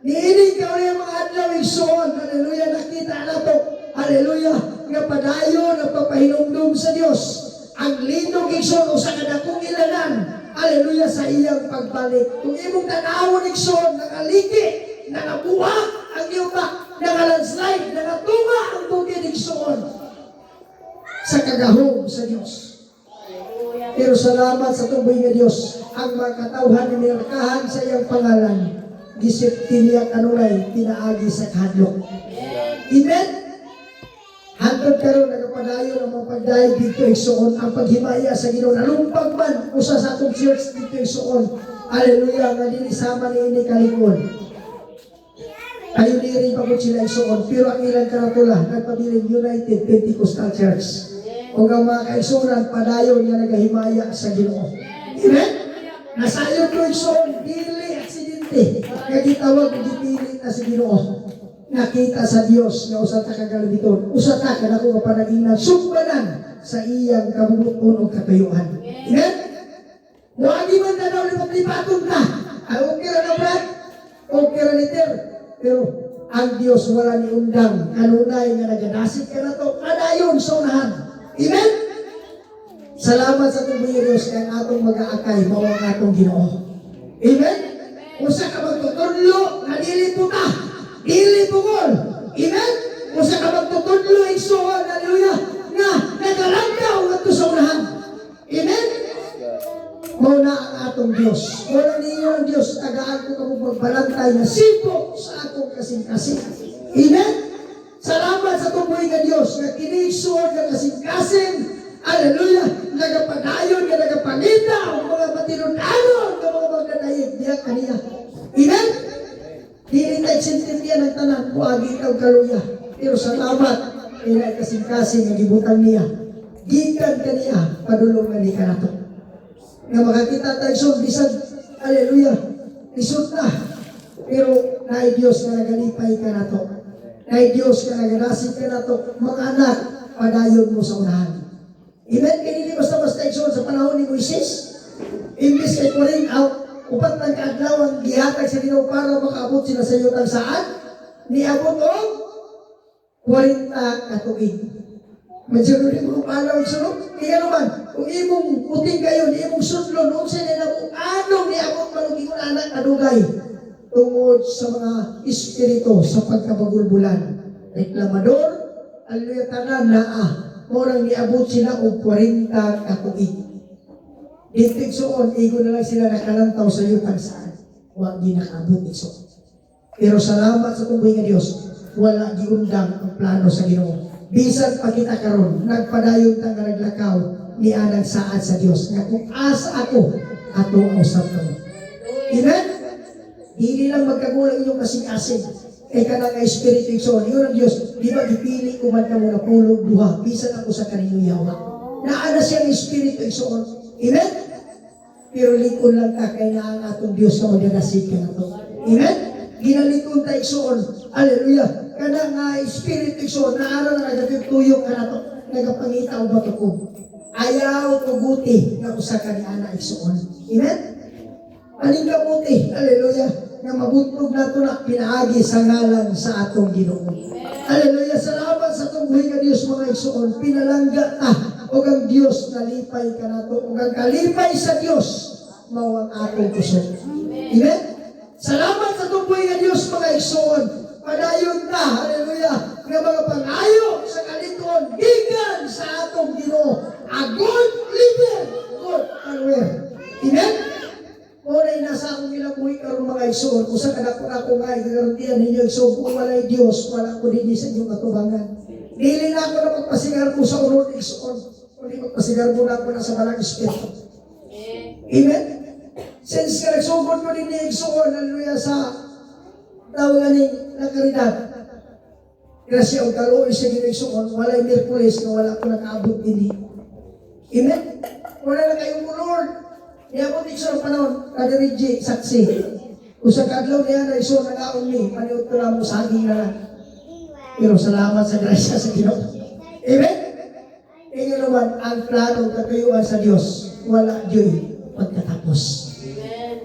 Dining ka ulit mga adlaw igsoon. Hallelujah! Nakita nato. Hallelujah! Nga padayon ang papahinumdum sa Diyos. Ang linog igsoon usa ka dakong ilanan. Hallelujah sa iyang pagbalik. Kung imong tanawon igsoon, nakaliki, nakabuha ang yuta, nakalandslide, nakatunga ang bukid igsoon sa kagahom sa Diyos. Pero salamat sa tuboy nga Diyos, ang mga katawhan na minarkahan sa iyang pangalan, gisip tiniyak anulay, tinaagi sa kahadlok. Amen? Hantod karon nagapadayon ang mga pagdayeg dito igsoon ang paghimaya sa Ginoo nalumpag man usa sa atong church dito igsoon. Hallelujah nga dili sama ni ini kalingon. Ayo diri pa ko sila igsoon pero ang ilang karatula nagpabiling United Pentecostal Church. O ang mga kaigsunan padayon nga nagahimaya sa Ginoo. Amen. Nasayon ko igsoon dili aksidente nga gitawag og gipilit na si Ginoo. Nakita sa Dios nga usa ta kagalabiton, usa ta kanako nga panagingnan sumbanan sa iyang kabubuton ug katuyuan. Amen. Wagi man daw lipat-lipaton ta. Ay okay ra na brad. Okay ra liter. Pero ang Dios wala ni undang kanunay nga nagadasig ka nato kadayon sa unahan. Amen. Salamat sa tuboy Dios kay ang atong mag-aakay mao ang atong Ginoo. Amen. Usa ka magtutudlo nga dili puta. Dili pugol. Amen? Usa ka magtutudlo igsoon, hallelujah, nga nagalangkaw ngadto sa unahan. Amen? Mao na ang atong Dios. Mao ninyo ang Dios tagaan ko kamo magbalantay na sipo sa akong kasing-kasing. Amen? Salamat sa tuboy nga Dios nga kini kasing-kasing, hallelujah, nagapadayon, nga nagapangita, ang mga matinunanon, nga mga magdadayig, diya kaniya. Amen? Dili tayo sintindihan ng tanan, buagi ikaw kaluya. Pero salamat, kaya kasing-kasing, ang gibutang niya. Gikan kaniya, padulungan ni kanato. Nga makakita tayo so, bisag, hallelujah, isot na. Pero, naay Diyos na nagalipay ka na to. Naay Diyos na naganasig ka na to. Mga anak, padayon mo sa unahan. Amen? Kaya hindi basta-basta ikson sa panahon ni Moises. Imbis kay Puring out, upat ng kaadlaw ang gihatag sa Ginoo para makaabot sila sa iyo ng saan? Niabot o 40 katuig. Medyo rin mo paano iksunod? Kaya naman, kung imong puting kayo, imong sudlon, kung sila na mo, anong niabot malugi ko na anak kadugay? Tungod sa mga espiritu sa pagkabagulbulan. Reklamador, hallelujah, tanan na morang niabot sila og 40 katuig. Dito igsoon, igo na lang sila nakalantaw sa yutang saan. Huwag di nakaabot igsoon. Pero salamat sa tunggoy nga Diyos, wala giundang ang plano sa Ginoo. Bisan pa kita karon, nagpadayon tang naglakaw ni anang saad sa Diyos. Nga kung asa ako, ato ang usap ko. Amen? Hindi lang magkagulang inyong kasing-asing. Kay ka nga espiritu igsoon. Yun ang Diyos, di ba ipili ko man ka muna pulong duha, bisan ako sa kanino yawa. Naana siyang espiritu igsoon. Amen? Pero likon lang ka kay na ang atong Diyos na magdadasig ka na to. Amen? Ginalikon tayo igsoon. Hallelujah. Kana nga espiritu igsoon, naara na nagagagtuyok ka na to. Nagapangita o bato ko. Ayaw tuguti na usa ka ni ana igsoon. Amen? Aling kabuti. Hallelujah. Nga mabuntog na ito na pinaagi sa ngalan sa atong Ginoo. Hallelujah. Salamat sa itong buhay ka Diyos mga igsoon. Pinalangga ta. O ang Diyos nalipay ka na ito. O ang kalipay sa Diyos mao ang atong puso. Amen? Salamat sa itong buhay ka Diyos mga igsoon. Padayon ta. Hallelujah. Nga mga pangayo sa kaliton. Gigan sa atong Ginoo. A good leader. Good follower. Amen? Oray nasa akong ginabuhi karon mga igsoon, kung sa kadako-dako nga, igarantiyan ninyo igsoon, kung wala'y Diyos, wala ko din sa inyong katubangan. Dili na ako na magpasigar ko sa unod igsoon, kundi magpasigar mo na ako na sa balang espiritu. Amen? Since ka nagsugod mo din ni igsoon, hallelujah, sa tawagan ni nakaridad. Grasya o kaluoy sa ginigsoon, wala'y Merkulis na wala ko nakaabot din. Amen? Wala na kayong Lord. Niya po dito sa panahon, kadirigi, saksi. Kung sa kadlaw niya na iso nag-aon ni, maniot ko lang mo saging na lang. Pero salamat sa grasya sa Ginoo. Amen? Tingin naman, ang plano katuyuan sa Diyos, wala Diyo'y pagkatapos.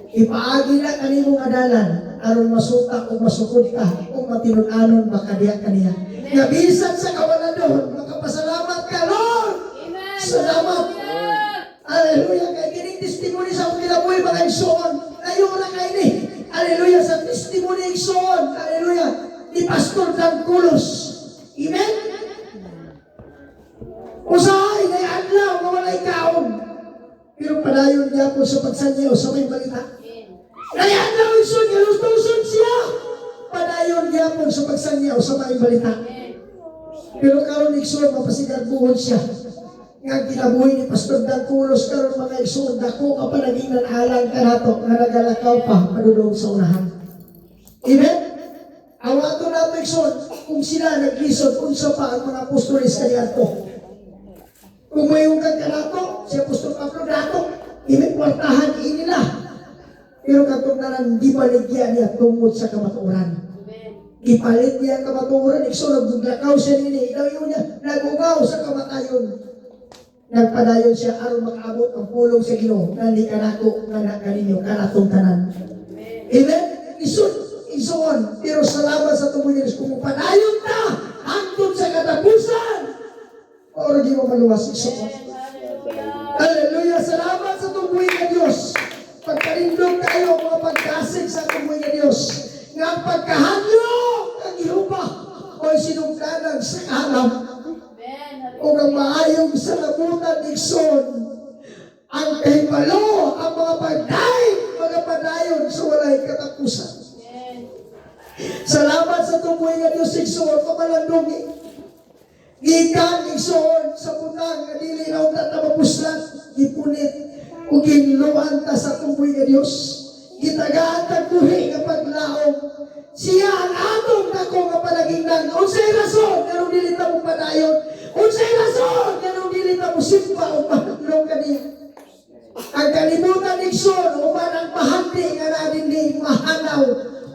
Ipaagi na kanimong adalan, aron masutak o masukod ka, o matinunanon baka diya kaniya. Nabisan sa kawalan doon, makapasalamat ka, Lord! Salamat! Hallelujah! Kaya kining testimony sa akong kinabuhi mga igsoon. Ngayon na kayo ni. Hallelujah! Sa testimony igsoon. Hallelujah! Ni Pastor Dan Kulos. Amen? Usahay na adlaw na walay kaon. Pero padayon niya po sa pagsanyaw sa may balita. Kaya adlaw igsoon, galustuson siya. Padayon niya po sa pagsanyaw sa may balita. Pero karon igsoon, mapasigar buhon siya. Nga kinabuhi ni Pastor Dan Kulos karon mga igsoon, dako ka pa naging nanahalang ka nato, nga nagalakaw pa, padulong sa unahan. Amen? Awato nato igsoon, kung sila naglisod, unsa pa ang mga apostolis kaniadto. Kung mayroon kang kanato, si Apostol Pablo nato, inikwartahan inila. Pero katong nalang di baligyan niya tungod sa kamatuoran. Ipalit niya ang kamatuoran, igsoon, naglakaw siya nini, ilaw yun niya, nagugaw sa kamatayon. Nagpadayon siya aron makaabot ang pulong sa Ginoo nga ni kanako nga na kaninyo kanatong tanan. Amen? Isuon. Pero salamat sa tumuhin kung padayon ta hangtod sa katapusan. Oro di mo maluwas isuon. Hallelujah. Salamat sa tumuhin ng Diyos. Pagkalindog tayo mga pagkasig sa tumuhin ng Diyos. Nga ang pagkahadlok ang ihupa o sinungkanan sa kalam. O ang maayong sa nabutan igsoon, ang kahibalo, ang mga pagdaig, mga padayon sa walay katapusan. Salamat sa tumuhay nga Diyos igsoon, pamalandungi. Gikan igsoon sa butang nga dili na unta ta mapuslan, gipunit ug ginluan ta sa tuboy nga Dios. Gitagaan ta buhi nga paglaom. Siya ang atong dako nga palagingnan. Unsay rason kanang dili ta mo padayon? Unsay rason kanang dili ta mo simpa o mahadlong kaniya? Ang kalibutan igsoon uban ang pahandi nga nadindi mahanaw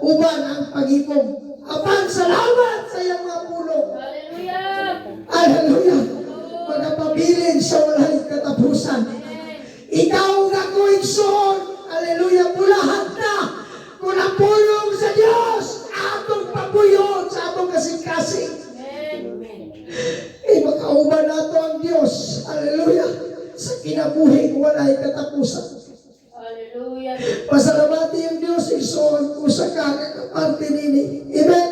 uban ang pagipom. Apan salamat sa iyang mga pulong. Hallelujah. Hallelujah. Magpabilin sa walay katapusan. Ikaw nga ko igsoon. Hallelujah. Bulahan na. Kung ang pulong sa Diyos, atong pabuyon sa atong kasing-kasing. Makauban nato ang Diyos. Hallelujah. Sa kinabuhi walay katapusan. Hallelujah. Pasalamati ang Diyos igsoon usa ka kaparte nini. Amen.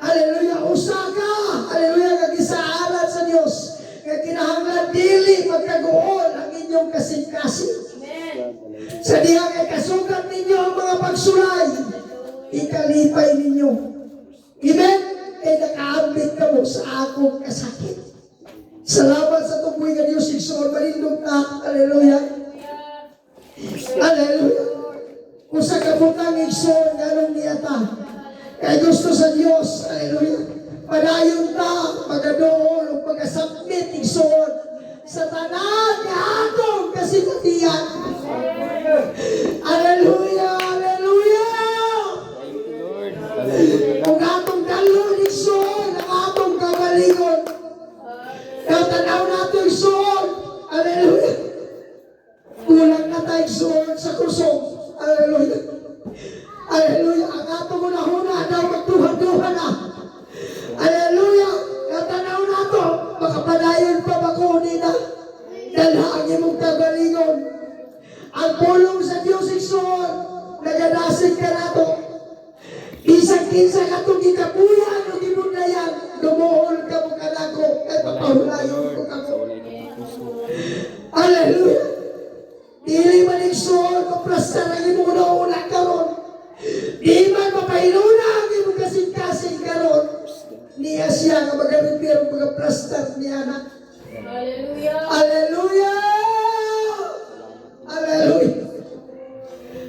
Hallelujah. Usa ka. Hallelujah. Kagisaaran sa Diyos. Nga kinahanglan dili magkaguol ang inyong kasing-kasing. Amen. Sa diha kay kasugat ninyo ang mga pagsulay, ikalipay ninyo. Amen? Kay nakaambit ka mo sa akong kasakit. Salamat sa tuboy nga Diyos, igsoon, malindog na. Hallelujah. Hallelujah. Kung sa kabutang igsoon, ganong niyata. Kay gusto sa Diyos, hallelujah. Padayon ta, magadool, o pag-asabit, igsoon, sa tanan nga atong kasikatiyan. Hallelujah! Hallelujah! Kung atong dalon igsoon, ang atong kagalingon, katanaw nato igsoon, hallelujah! Kulang na tayo igsoon sa kusog, hallelujah! Hallelujah! Ang atong unahuna daw magduha-duha na, hallelujah! Katanaw nato, makapadayon pa bako nila, dalhaan imong kagalingon. Ang pulong sa Diyos igsoon, naganasig ka nato. Isang-kinsa ka itong ikabuyan o gibunayan, lumuhol ka mo kanako, at papahulayon ko ka mo. Hallelujah! Dili man igsoon, maplastar ang imong una karon. Di man mapahiluna ang imong kasing-kasing karon. Niya siya nga mag-repair, mag-plastar niya na. Hallelujah. Hallelujah! Hallelujah!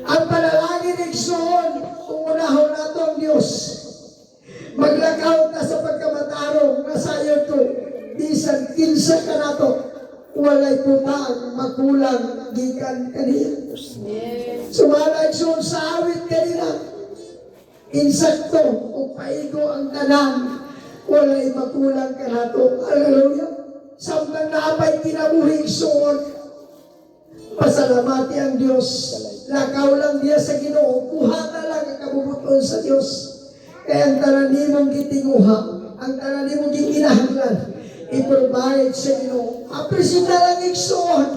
Ang panalangin igsoon, kung unahon nato ang Diyos, maglakaw na sa pagkamatarong, nasayon to, bisan kinsa ka nato, walay putang, makulang, gikan kaniya. Sumala igsoon sa awit kanina, insakto, o paigo ang tanan, walay makulang ka nato. Hallelujah! Samtang naapay kinabuhi igsoon, pasalamati ang Diyos. Lakaw lang diya sa Ginoo, kuhata lang ang kabubuton sa Diyos. Kaya ang tanan nimong gitinguha, ang tanan nimong gikinahanglan, i-provide sa Ginoo. Apresita lang igsoon,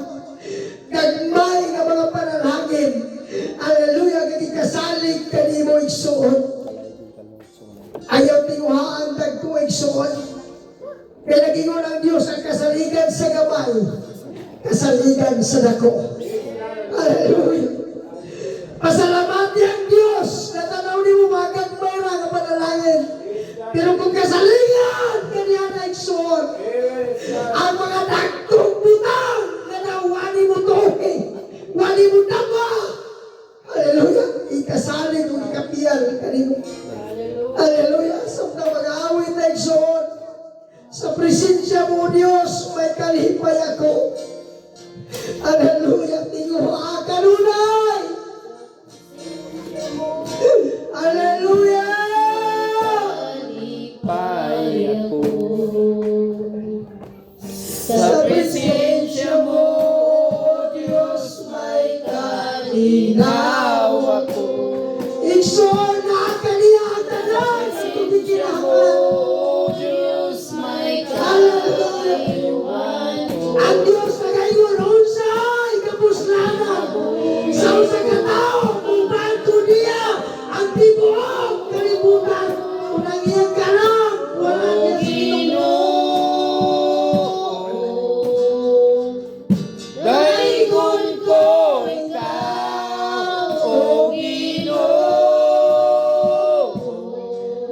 gagmay nga mga panalangin. Hallelujah, gagikasalig kanimo igsoon. Ayaw tinguhaan dagko igsoon. Kaya nagingon ang Diyos ang kasaligan sa gamay, kasaligan sa dako. Hallelujah. Pasalamati ang Diyos na tanaw ni mo magagmara nga panalangin. Pero kung kasaligan, kanya na igsoon, ang mga dagkong butang na nawali mo tohe, wali mo dama. Hallelujah. Ikasalig kung ikapiyal kanino. Hallelujah. Sa mag-aawit na igsoon, sa presensya mo, Diyos, may kalipay ako. Hallelujah. Tinguha kanunay. Hallelujah. Kalipay ako Sa presensya mo, Diyos, may kalinaw ako. Igsoon na kaniyang tanan sa tubig kinahanglan. Diyos may Hallelujah. Ang Diyos na kayo sa ikapuslanan. Sa usa ka tao, kung banto niya, ang tibuok, kalibutan, kung ang iyang kalam, wala niya sa Daigon ko ikaw, O Ginoo.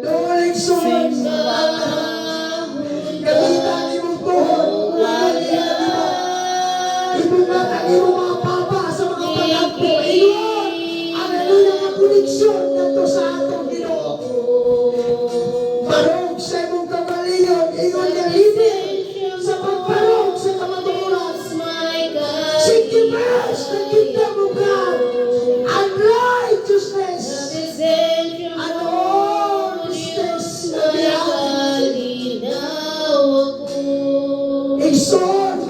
Lord, igsoon kanimo mga papa sa mga pag-ampo. Ingon, hallelujah, nga koneksyon ngadto sa atong Ginoo. Barog sa imong kagalingon, ingon nga lider sa pagbarog sa kamatuoran. Seek ye first the kingdom of God and righteousness, and all things will be added. Exhort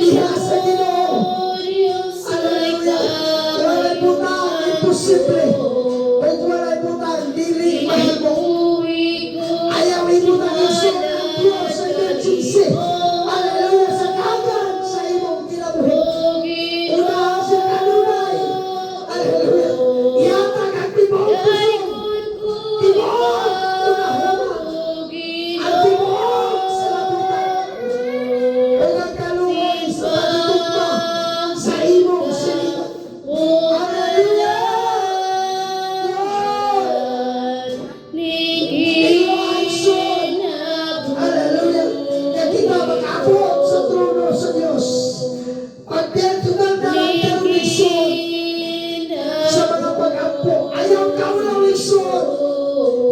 diha sa Ginoo. Hallelujah. Walay butang imposible. Ug walay butang dili mahimo. Ayaw ibutang isip ang Diyos sa emergency. Hallelujah. Sa dagat sa imong kinabuhi. Unahan sa kanunay. Hallelujah. Ihatag ang tibuok puso. Tibuok unahon. Ang tibuok sa labutan. Ug ang kaluoy sa pagtugma sa imong salita. Hallelujah. Hallelujah. Kaya kita mag-abot sa trono sa Diyos. Pag-personal na lang kayo lisod sa mga pag-ampo. Ayaw ka walang lisod.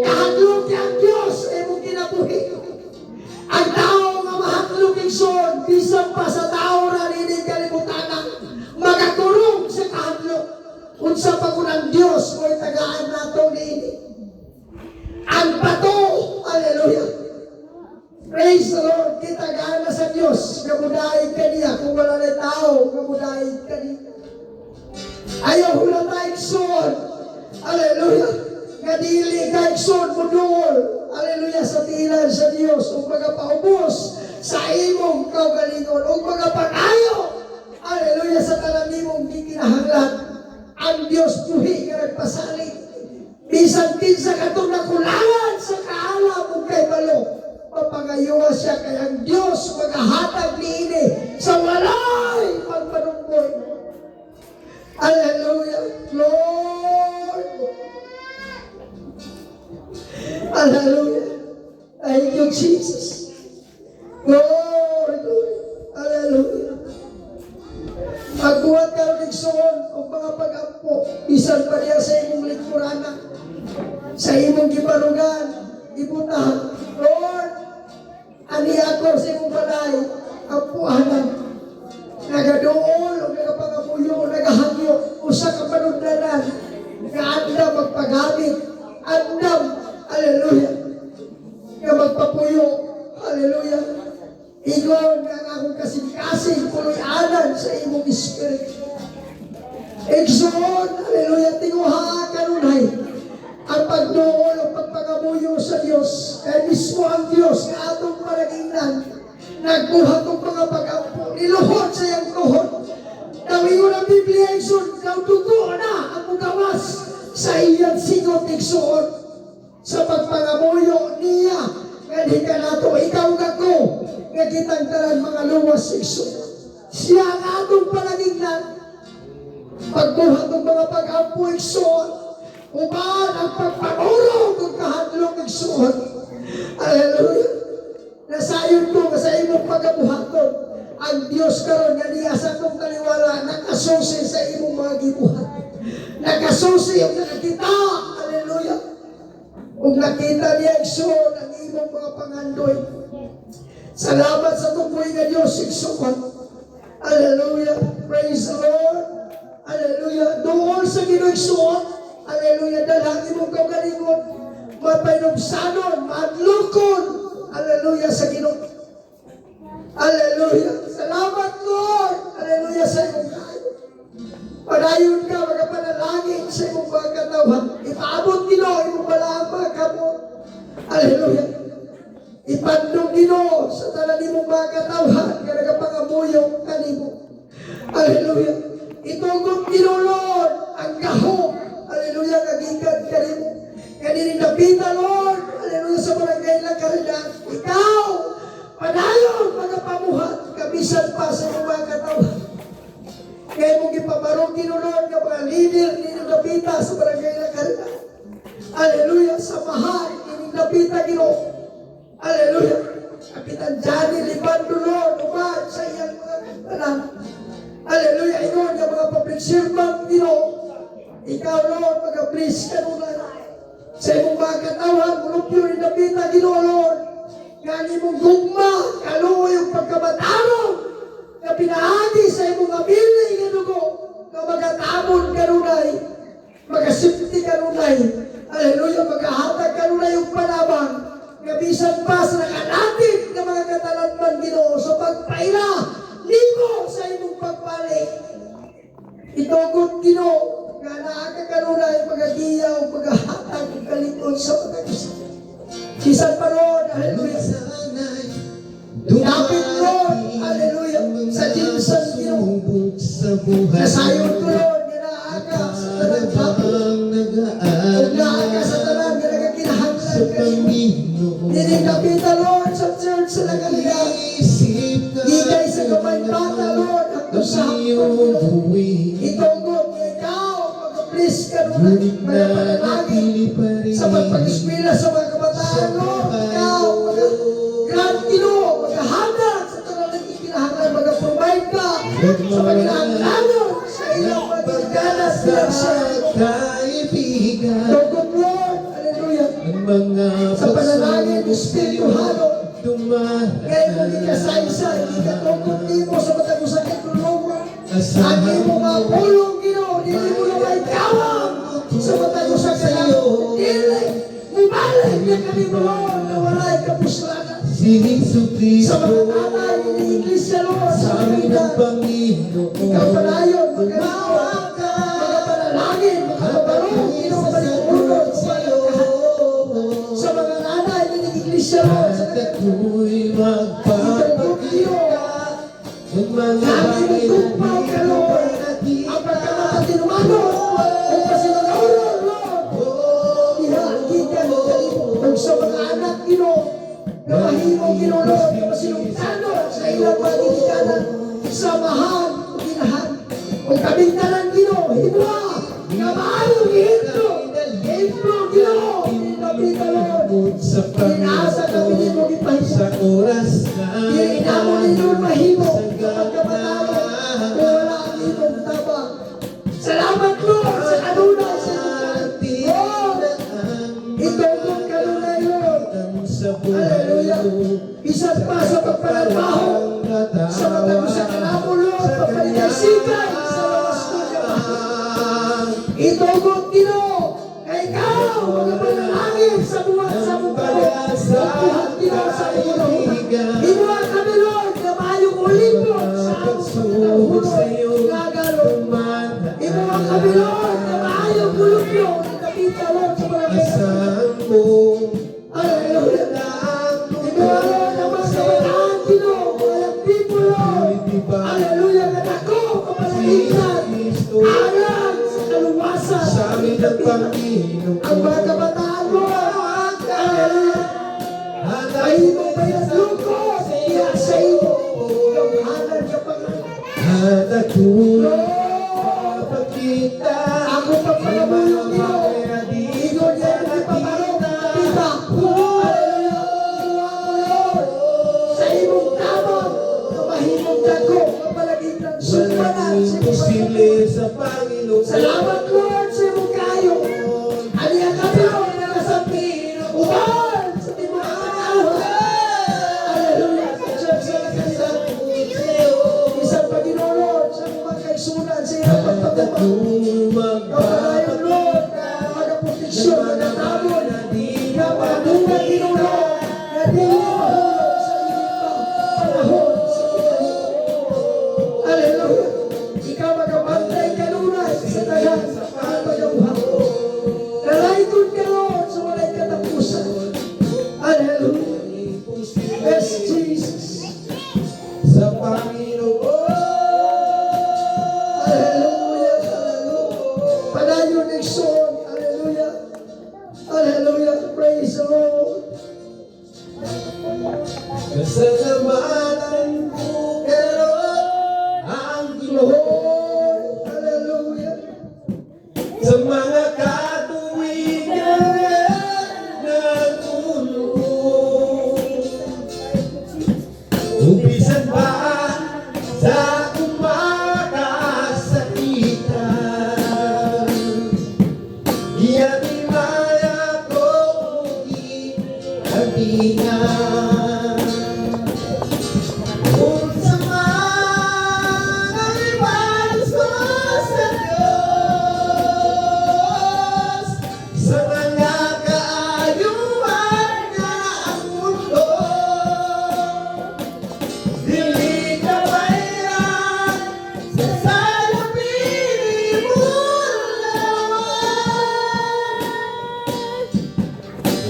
Kahadlok niya ang Diyos ay mong kinabuhi. Ang tao nga mahatlok lisod, bisan pa sa tao na rinig kalibutan magakurong sa kahadlok. Unsa pa ko ng Diyos mo'y tagaan nato niini. Ang bato, hallelujah. Praise the Lord. Kita gana sa Diyos. Kamudaig ka niya. Kung wala na tao, kamudaig ka niya. Ayaw hula tayo ikson. Hallelujah. Kadili ka ikson mo doon. Hallelujah. Sa tilan sa Diyos. Kung magapaubos sa imong kaugalingon. Kung magapanayo. Hallelujah. Sa tanan imong di kinahanglan. Ang Diyos buhi ka nagpasalit. Bisan kinsa katong nakulangan sa kaala mong kay balo. Papangayuwa siya kay ang Diyos magahatag niini sa walay pagpanungkoy. Hallelujah, Lord. Hallelujah. Thank you, Jesus. Glory, glory. Hallelujah. Magbuhat ka rin igsoon o mga pag-ampo. Bisan pa niya sa imong lingkurana. Sa imong gibarugan. Ibutahan. Lord, ani ako sa imong balay. Ampuanan. Nagadool o nagapangamuyo o nagahangyo. Usa ka panugdanan. Nagaandam magpagamit. Andam. Hallelujah. Nga magpapuyo. Hallelujah. Igon nga akong kasing-kasing puloy-anan sa imong espiritu. Exon, hallelujah, tinguha kanunay ang pagdool o pagpangamuyo sa Diyos. Kaya mismo ang Diyos nga atong palagingnan, nagbuhat ng mga pag-ampo, niluhod sa iyang tuhod. Nawingon ang Biblia, Exon, daw totoo na ang mugawas sa iyang singot, Exon, sa pagpangamuyo niya. Nga di ka nato, ikaw nga ko, nga kitang taran mga luwas, Exon. Siya ang atong palagingnan, pagbuhat ng mga pag-ampo, Exon, uman ang pagpangurong ng kahadlong, Exon. Hallelujah. Nasayon ko sa imong pagabuhaton, ang Diyos karon nga niya sa akong kaliwala, nakasusi sa imong mga gibuhat. Nakasusi yung nakakita, hallelujah. Kung nakita niya, Exon, ang imong mga pangandoy. Salamat sa tukoy nga Diyos, Exon. Hallelujah. Praise the Lord. Hallelujah. Doon sa Ginoo, hallelujah. Dalangin mong kaugalingon, mapayunugsanon, madlukon. Hallelujah sa Ginoo. Hallelujah. Salamat, Lord. Hallelujah sa imong kayo. Padayon ka, magapanalangin sa imong mga katawan. Ipaabot Ginoo, imong balama ka mo. Hallelujah. Ipandong Ginoo sa tanan imong mga katawan, nga nagapangamuyong kanimo. Hallelujah. Itugot Ginoo, Lord, ang gahom. Hallelujah, kagigan kanimo. Kanini napita, Lord. Hallelujah, sa barangay lang Caridad. Ikaw, padayon, magapamuhat, kabisan pa sa imong mga katawan. Kaya mong ipabarong Ginoo, Lord, nga mga leader, kanini napita sa barangay lang Caridad. Hallelujah, sa mahal, kanini napita, Ginoo. Hallelujah. Kapitan Johnny Libando, Lord, uman sa iyang mga kanan. Hallelujah. Ingon nga mga public servant, Ginoo. Ikaw, Lord, mag-bless ka nung sa imong mga katawan, mulupyo rin napita, Ginoo, Lord. Nga mong gugma, kaluoy yung pagkabatarong, na pinahagi sa imong abiling nga dugo, na magatabon kanunay, magasipti kanunay, hallelujah, magahatag kanunay yung panabang, nga bisan pa sa nakanatin ng mga katalatman, Ginoo, sa pagpaila, limo sa imong pagpalik. Itugot, Ginoo, nga nakakakanunay, magagiyaw, magahatag, kalipon sa mga gusto. Bisan pa, Lord, hallelujah. Dumapit, Lord, hallelujah, sa jinsan, Ginoo. Nasayon ko, Lord, nga naaga sa talang hapon. Kung naaga sa talang, nga nagakinahanglan ka, Dinikapita, Lord, sa church sa nagalila. Higay sa kamay bata, Lord, hanggang sa hapon. Itugot, nga ikaw, mag-bless ka, Lord, magapanalangin sa pagpag-eskwela sa mga kabataan, Lord, ikaw, mag-grant, Ginoo, maghahanap sa talang nagkikinahanglan, mag-provide ka sa pagkakalanon sa iyong pagkaganas sa Tugot, Lord, hallelujah, sa panalangin, Espiritu Halo, ngayon mo di ka saysay, di ka tugot mo sa matang sakit tulungan. Ang imo nga pulong, Ginoo, dili mo na may kawang sa matang sakit tulungan. Dili, mumalik na kami mo, Lord, na wala'y kapuslanan. Sa mga nanay ng Iglesia, Lord, sa kanila, ikaw palayon, magkawang ka, magapanalangin, makababarong, Ginoo, maligulog, sa mga nanay ng Iglesia, Lord, sa kanila, itugot, Ginoo, namin magtupaw ka, Lord, ang pagkakatinumanon, kung pasinunauron, Lord, ihakikan mo kanimo, kung sa mga anak, Ginoo, na mahimong, Ginoo, Lord, na masinungtanon sa ilang magigikanan, samahan, ginahan, kung kaming tanan, Ginoo, himwa, na maayong hintro, Ginoo, hinapita, Lord, inaasa kami ni mo ipahisa, hindi na mo ninyo mahimo, kapag kapatawa, wala ang imong tabang. Salamat, Lord, sa kanunay, sa Lord, itugong kanunay, Lord, hallelujah, bisan pa sa pagpalabaho, sa matang sa kanamo, Lord, papaligay-sigay, sa lawas ko niya, itugong, Ginoo, kay ikaw, magapanalangin sa buwan sa mukha, magpuhat, Ginoo, sa ulo, inuwan kami, Lord, na mayong ulipon sa among pagkahulo, gagalo, inuwan kami, Lord, na mayong ulupyo, nakapita, Lord, sa mga kailangan. Hallelujah. Inuwan, Lord, ang mga kabataan, Ginoo, walang people, Lord, hallelujah, na ako, kapalagitan, alam sa kaluwasan, ang mga kabataan mo, hallelujah, ay mo ba yung lukos, iyak sa iyo, yung halan ka pa nga. Ako pagpalamulong niyo, ingon niya yung ipaparong, kita, hallelujah, inuwa mo, Lord, sa imong tamang, kamahimong dako, kapalagitan, sumpanan, sa imong salamat, Lord, sa imong kayo. Aliya kami, Lord, na nasabi, uwan, sa timong kanawa. Hallelujah, sa church sa nakalita. Isang Panginoon, Lord, sa mga kaisunan, sa iyong pagpapagpag. Kapalayon, Lord, na magaproteksyon, magatabon, na mabuhay, Ginoo, Lord, na di mahulog sa iyong panahon sa Panginoon. Hallelujah. Ikaw magabantay kanunay sa dagan sa pagpagawa. Nalaykod ka, Lord, sa walay katapusan. Hallelujah. Yes, Jesus. Hallelujah. Hallelujah. Padayon Nixon. Hallelujah. Hallelujah. Praise the Lord. Kasalamatan ko karon ang Lord. Hallelujah. sa mga katuwigan na tulong. Umpisan pa sa kumakain dili ka mayroon sa salapin mo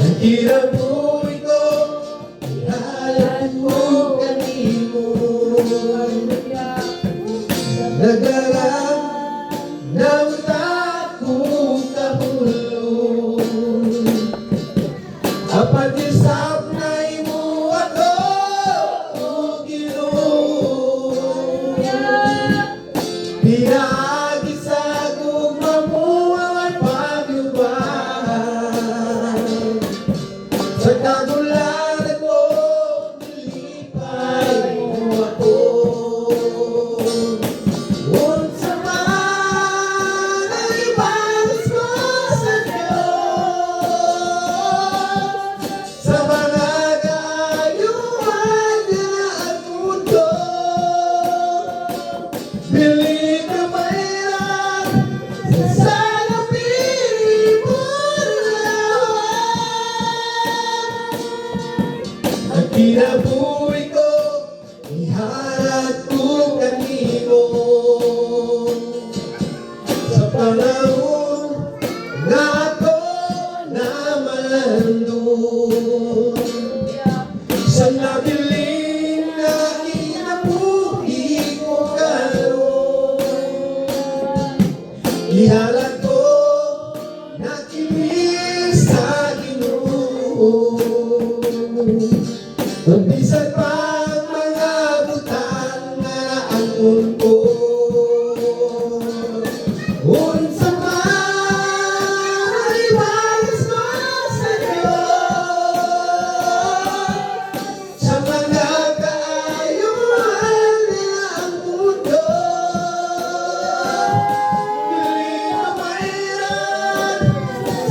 ang kinabuhi ko ihalat mo kanimo nagaram ng takong kahulong apat isap na imo ako o Ginoo pinaagi sa gugma mo ang paglubahan sa kagulan ko nilipay mo ako unsa man ang ibalas ko sa Diyos sa mga kaayuan na ang mundo bili ka mayroon sa salapin mo ang kinabuhi ko iharat ko kanimo sa panahon na ako namalando sa nabiling na kinabuhi ko karon ihalat ko na kini sa Ginoo kung bisan pa ang mga butang na ang mundo unsa man ang ibalas mo sa Diyos sa mga kaayuan na ang mundo dili ka mayroon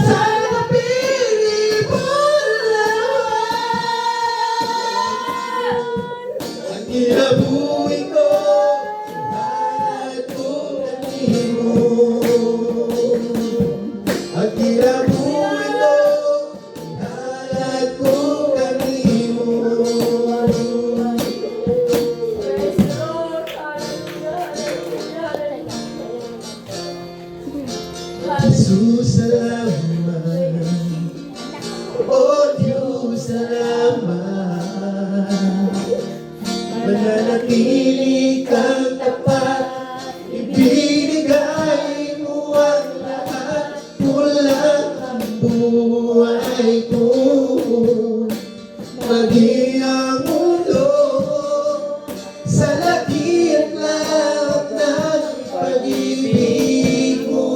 sa lapin mo ang kinabuhi ko ihalat ko kanimo ang kinabuhi ko ihalat ko kanimo Jesus salamat oh Diyos salamat mananatili kang tapat ibinigay mo ang lahat mula ang buhay ko maging ang mundo sa lakit lahat ng pag-ibig mo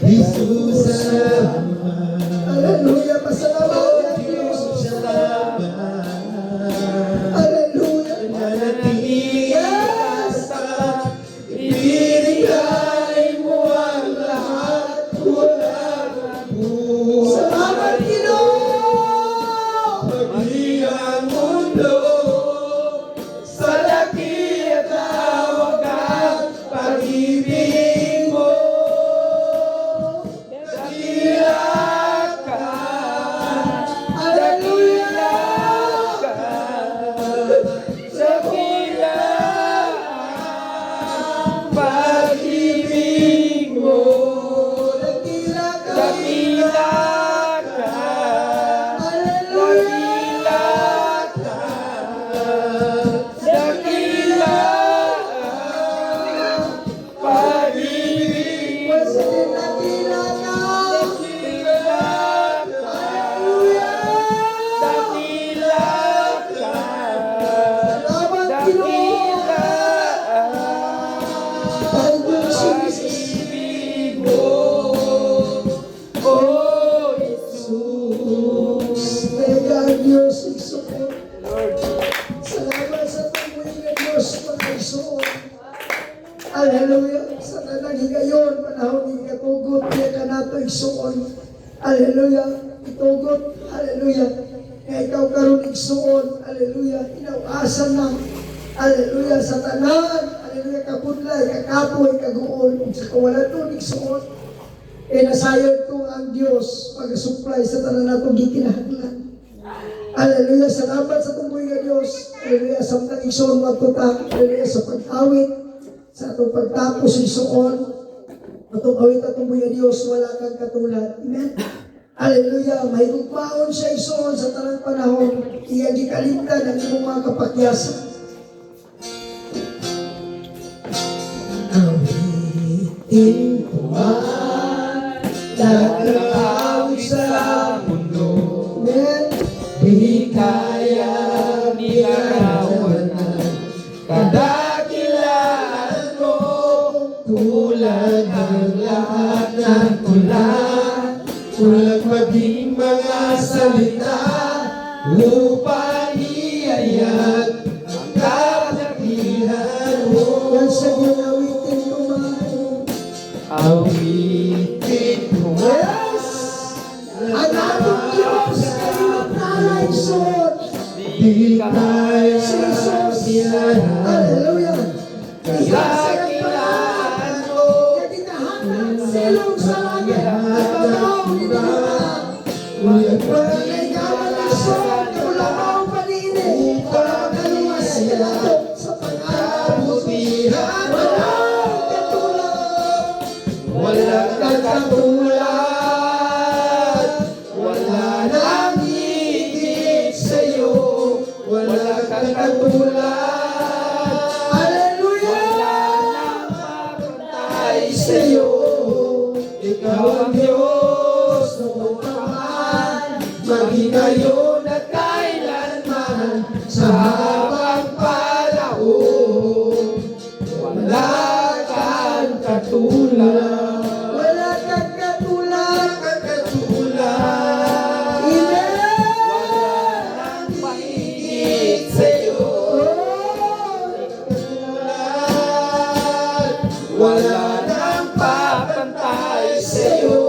Jesus salamat Hallelujah, pasalamat oh ang Diyos Diyos. salamat Hallelujah. mananatili ka sa ibinigay mo ang lahat mula ang buhay Salamat, Ginoo. maging ang mundo sa lakit na wagang pag-ibig mo dakila ka Hallelujah. dakila ang pag-ibig mo Dakila ka. dakila ka Hallelujah. dakila ang pag-ibig mo Pwede dakila ka. Salamat, Ginoo. Panginoon Jesus. Mega ang Diyos, igsuon. Salamat sa pagmuhin ng Diyos, mga igsuon. Hallelujah. Sa tanang higayon, panahon ng katugot, kaya ka nato igsuon. Hallelujah. Itugot. Hallelujah. Kaya ikaw karon igsuon. Hallelujah. Inawasa na. Hallelujah. Sa tanan. Hallelujah. Kapudlay, kakapoy, kaguol. Kung sa kawala to, igsuon. Kaya nasayod ko ang Diyos pag-supply sa tanan natong gikinahanglan. Hallelujah. Salamat sa tumbuhin ng Diyos, hallelujah, sa mga igsoon magtuta, hallelujah, sa pag-awit, sa atong pagtapos igsoon, atong awit atong buya Diyos, wala kang katulad. Amen. Hallelujah, mahigugmaon siya igsoon sa tanang panahon, iyang gikalimtan ang imong mga kapakyasan. Awitin ko man, Nagkakaawit sa mundo, Amen. di kaya nilarawanan. Kadakilaan mo, tulad ng lahat ng tulan. Walang maging mga salita upang iayag ang kapagihan mo. Yan sa ginawitin ko man. Awitin ko Yes! Ang atong Diyos kayo nalaysod. di kaya Si Jesus. nilarawanan. Hallelujah. Kadakilaan mo, Katinahanan silong sa langit. Ibabaw ni Diyan. walang Walang ikawan lisod. Ulamaw panini. Walang kaluwas sila sa pag-abutihan. Walang katulad. walang katulad, wala nang higit sa'yo, wala kang katulad, Hallelujah. ay sa'yo. Ikaw ang Diyos na tumaman, maging ngayon at kailanman, sa habang panahon, wala kang katulad. Wala kang katulad. Katulad, Amen. wala nang mahigit sa'yo. Katulad, wala nang papantay sa'yo.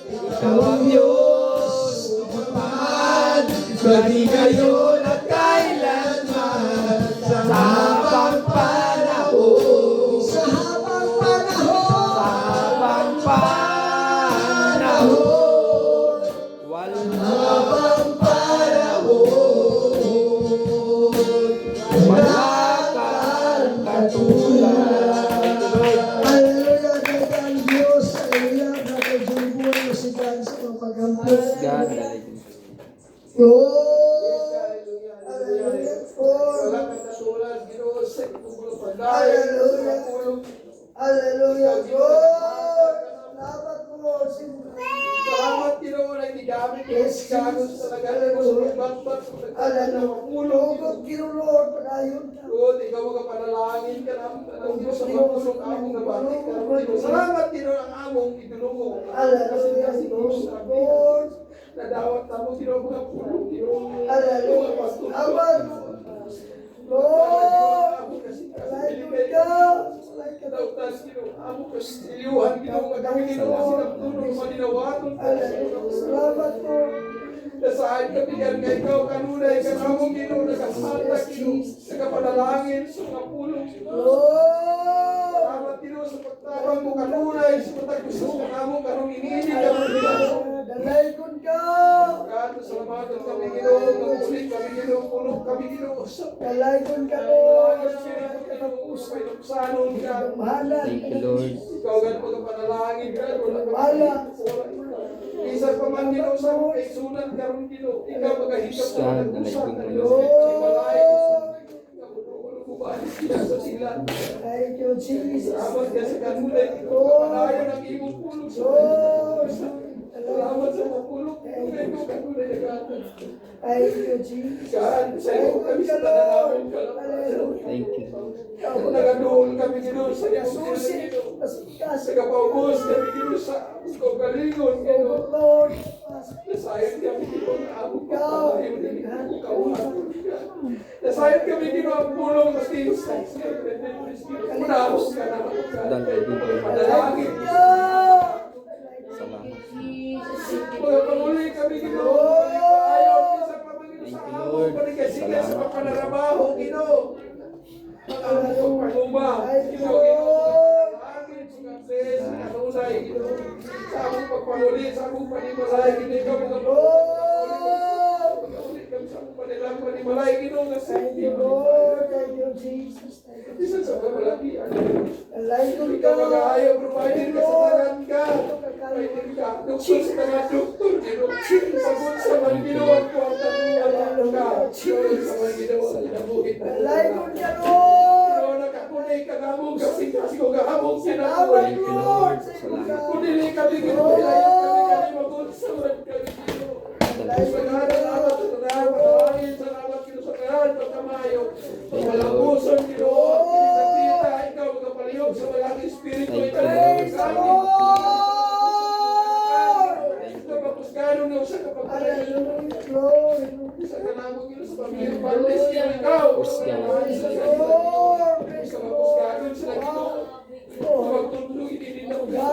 Ikaw ang Diyos, tumaman, maging ngayon at kailanman, sa habang panahon. Sa habang panahon. Habang panahon, habang panahon, wala kang katulad. Hallelujah. Dagang Diyos. Hallelujah. Brother John Buwan, masigan sa mga paghampot. Lord. Hallelujah. Lord. Hallelujah. Hallelujah. Lord. Salamat mo. Salamat Ginoo na gigamit mo si Carlos sa nagaling mo sa magbatbat. Hallelujah. Ginulod. Padayon ka. Lord, ikaw magapanalangin ka na ang Diyos sa mapulong among nabalik. Salamat Ginoo ang among idulungo. Hallelujah. Lord. Nadawat na mo Ginoo mga pulong Ginoo. Hallelujah. Amen. Lord. Hallelujah. Kadautas Ginoo, among kasiliuhan Ginoo, magawin Ginoo sinagtulong maninawaton. Salamat po. Nasaan kami yan kay ikaw kanunay kanamong Ginoo nagkasanta Ginoo, nagkapanalangin sa mga pulong. Lord. Salamat Ginoo sa pagtabang mo kanunay sa pagtagusto kanamong kanong inini kanong Ginoo. Dalay kun ka. Gato salamatan kami Ginoo, namulit kami Ginoo, pulong kami Ginoo. Dalay kun ka, Lord. Sanon ka. Mahala. Ikaw gan pagpanalangin ka, wala ka. Mahala. Isa pa man Ginoo sa kay sunan karon Ginoo, ikaw magahikap sa nagdusa. Thank you, Jesus. Salamat ka sa kanunay, panayon ang imong pulong sa Lord. salamat sa pulong, ikaw kanunay nagatan. Thank you, Jesus. God, sa iyo kami sa tananawin ka. Hallelujah. Nagadoon kami Ginoo sa Jesus. Ginoo. Pasikas. Sa kapaubos kami Ginoo sa kagalingon Ginoo. Lord. Nasayang kami Ginoo na amo ka. Ikaw. Nasayang kami Ginoo ang pulong sa tinos. Unahos ka na. Panalangin. Mga panguli kami Ginoo. Ayaw sa pamangkin sa amo. Panikasikas sa papanarabaho Ginoo. Ang pagpaguma. Ikaw Ginoo. Panalangin sa kapres. Kanunay Ginoo. Sa among pagpanguli. Sa among panimalay. Ikaw mga panguli kami sa among panilang panimalay, Ginoo, nga sa Thank you, Lord. Thank you, Jesus. Thank you. Bisan sa kamalatian. Alayon Ikaw ka. mag-aayaw, provider ka sa tanan ka. Provider ka. Doktor sa mga doktor, Ginoo. Pagod sa mga Ginoo, ang kwarta mo, alam ka. Pagod sa mga Ginoo, ang inabuhin na. Alayon ka, Lord. Ginoo, nakakunay ka namong kasi ko gahamong Salamat, sinabuhin, Lord. Ginoo. Kunili kami, Ginoo. Ilayan kami, kami magulsaman kami, Ginoo. Salamat, salamat, Ginoo, sa karan, pagkamayo. Pagmalambuson, Ginoo. Pinitapita, ikaw magkapaliyog sa mga espiritu. Ikaw Praise the Lord. kapagkusganong niyo sa kapagpalayo. Hallelujah, Lord. Sa kanamong Ginoo, sa pamilya, Paris, ikaw. Praise the Lord. Praise Sa the kapagkusganong Lord. sila, Ginoo. Oh, Magtulog itininaw ka.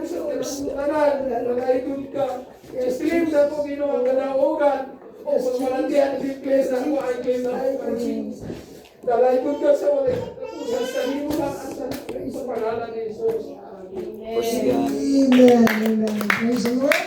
Sa kanamong tanan, nalaitod ka. Stream na po, Ginoo, ang kanaugan. O pagmalantian, bigles na ako ay claim na ako. Dalaitod ka sa walay kapusas. Sabi mo lang ang sa pangalan ni Jesus. Amen. Amen. Amen. Praise the Lord.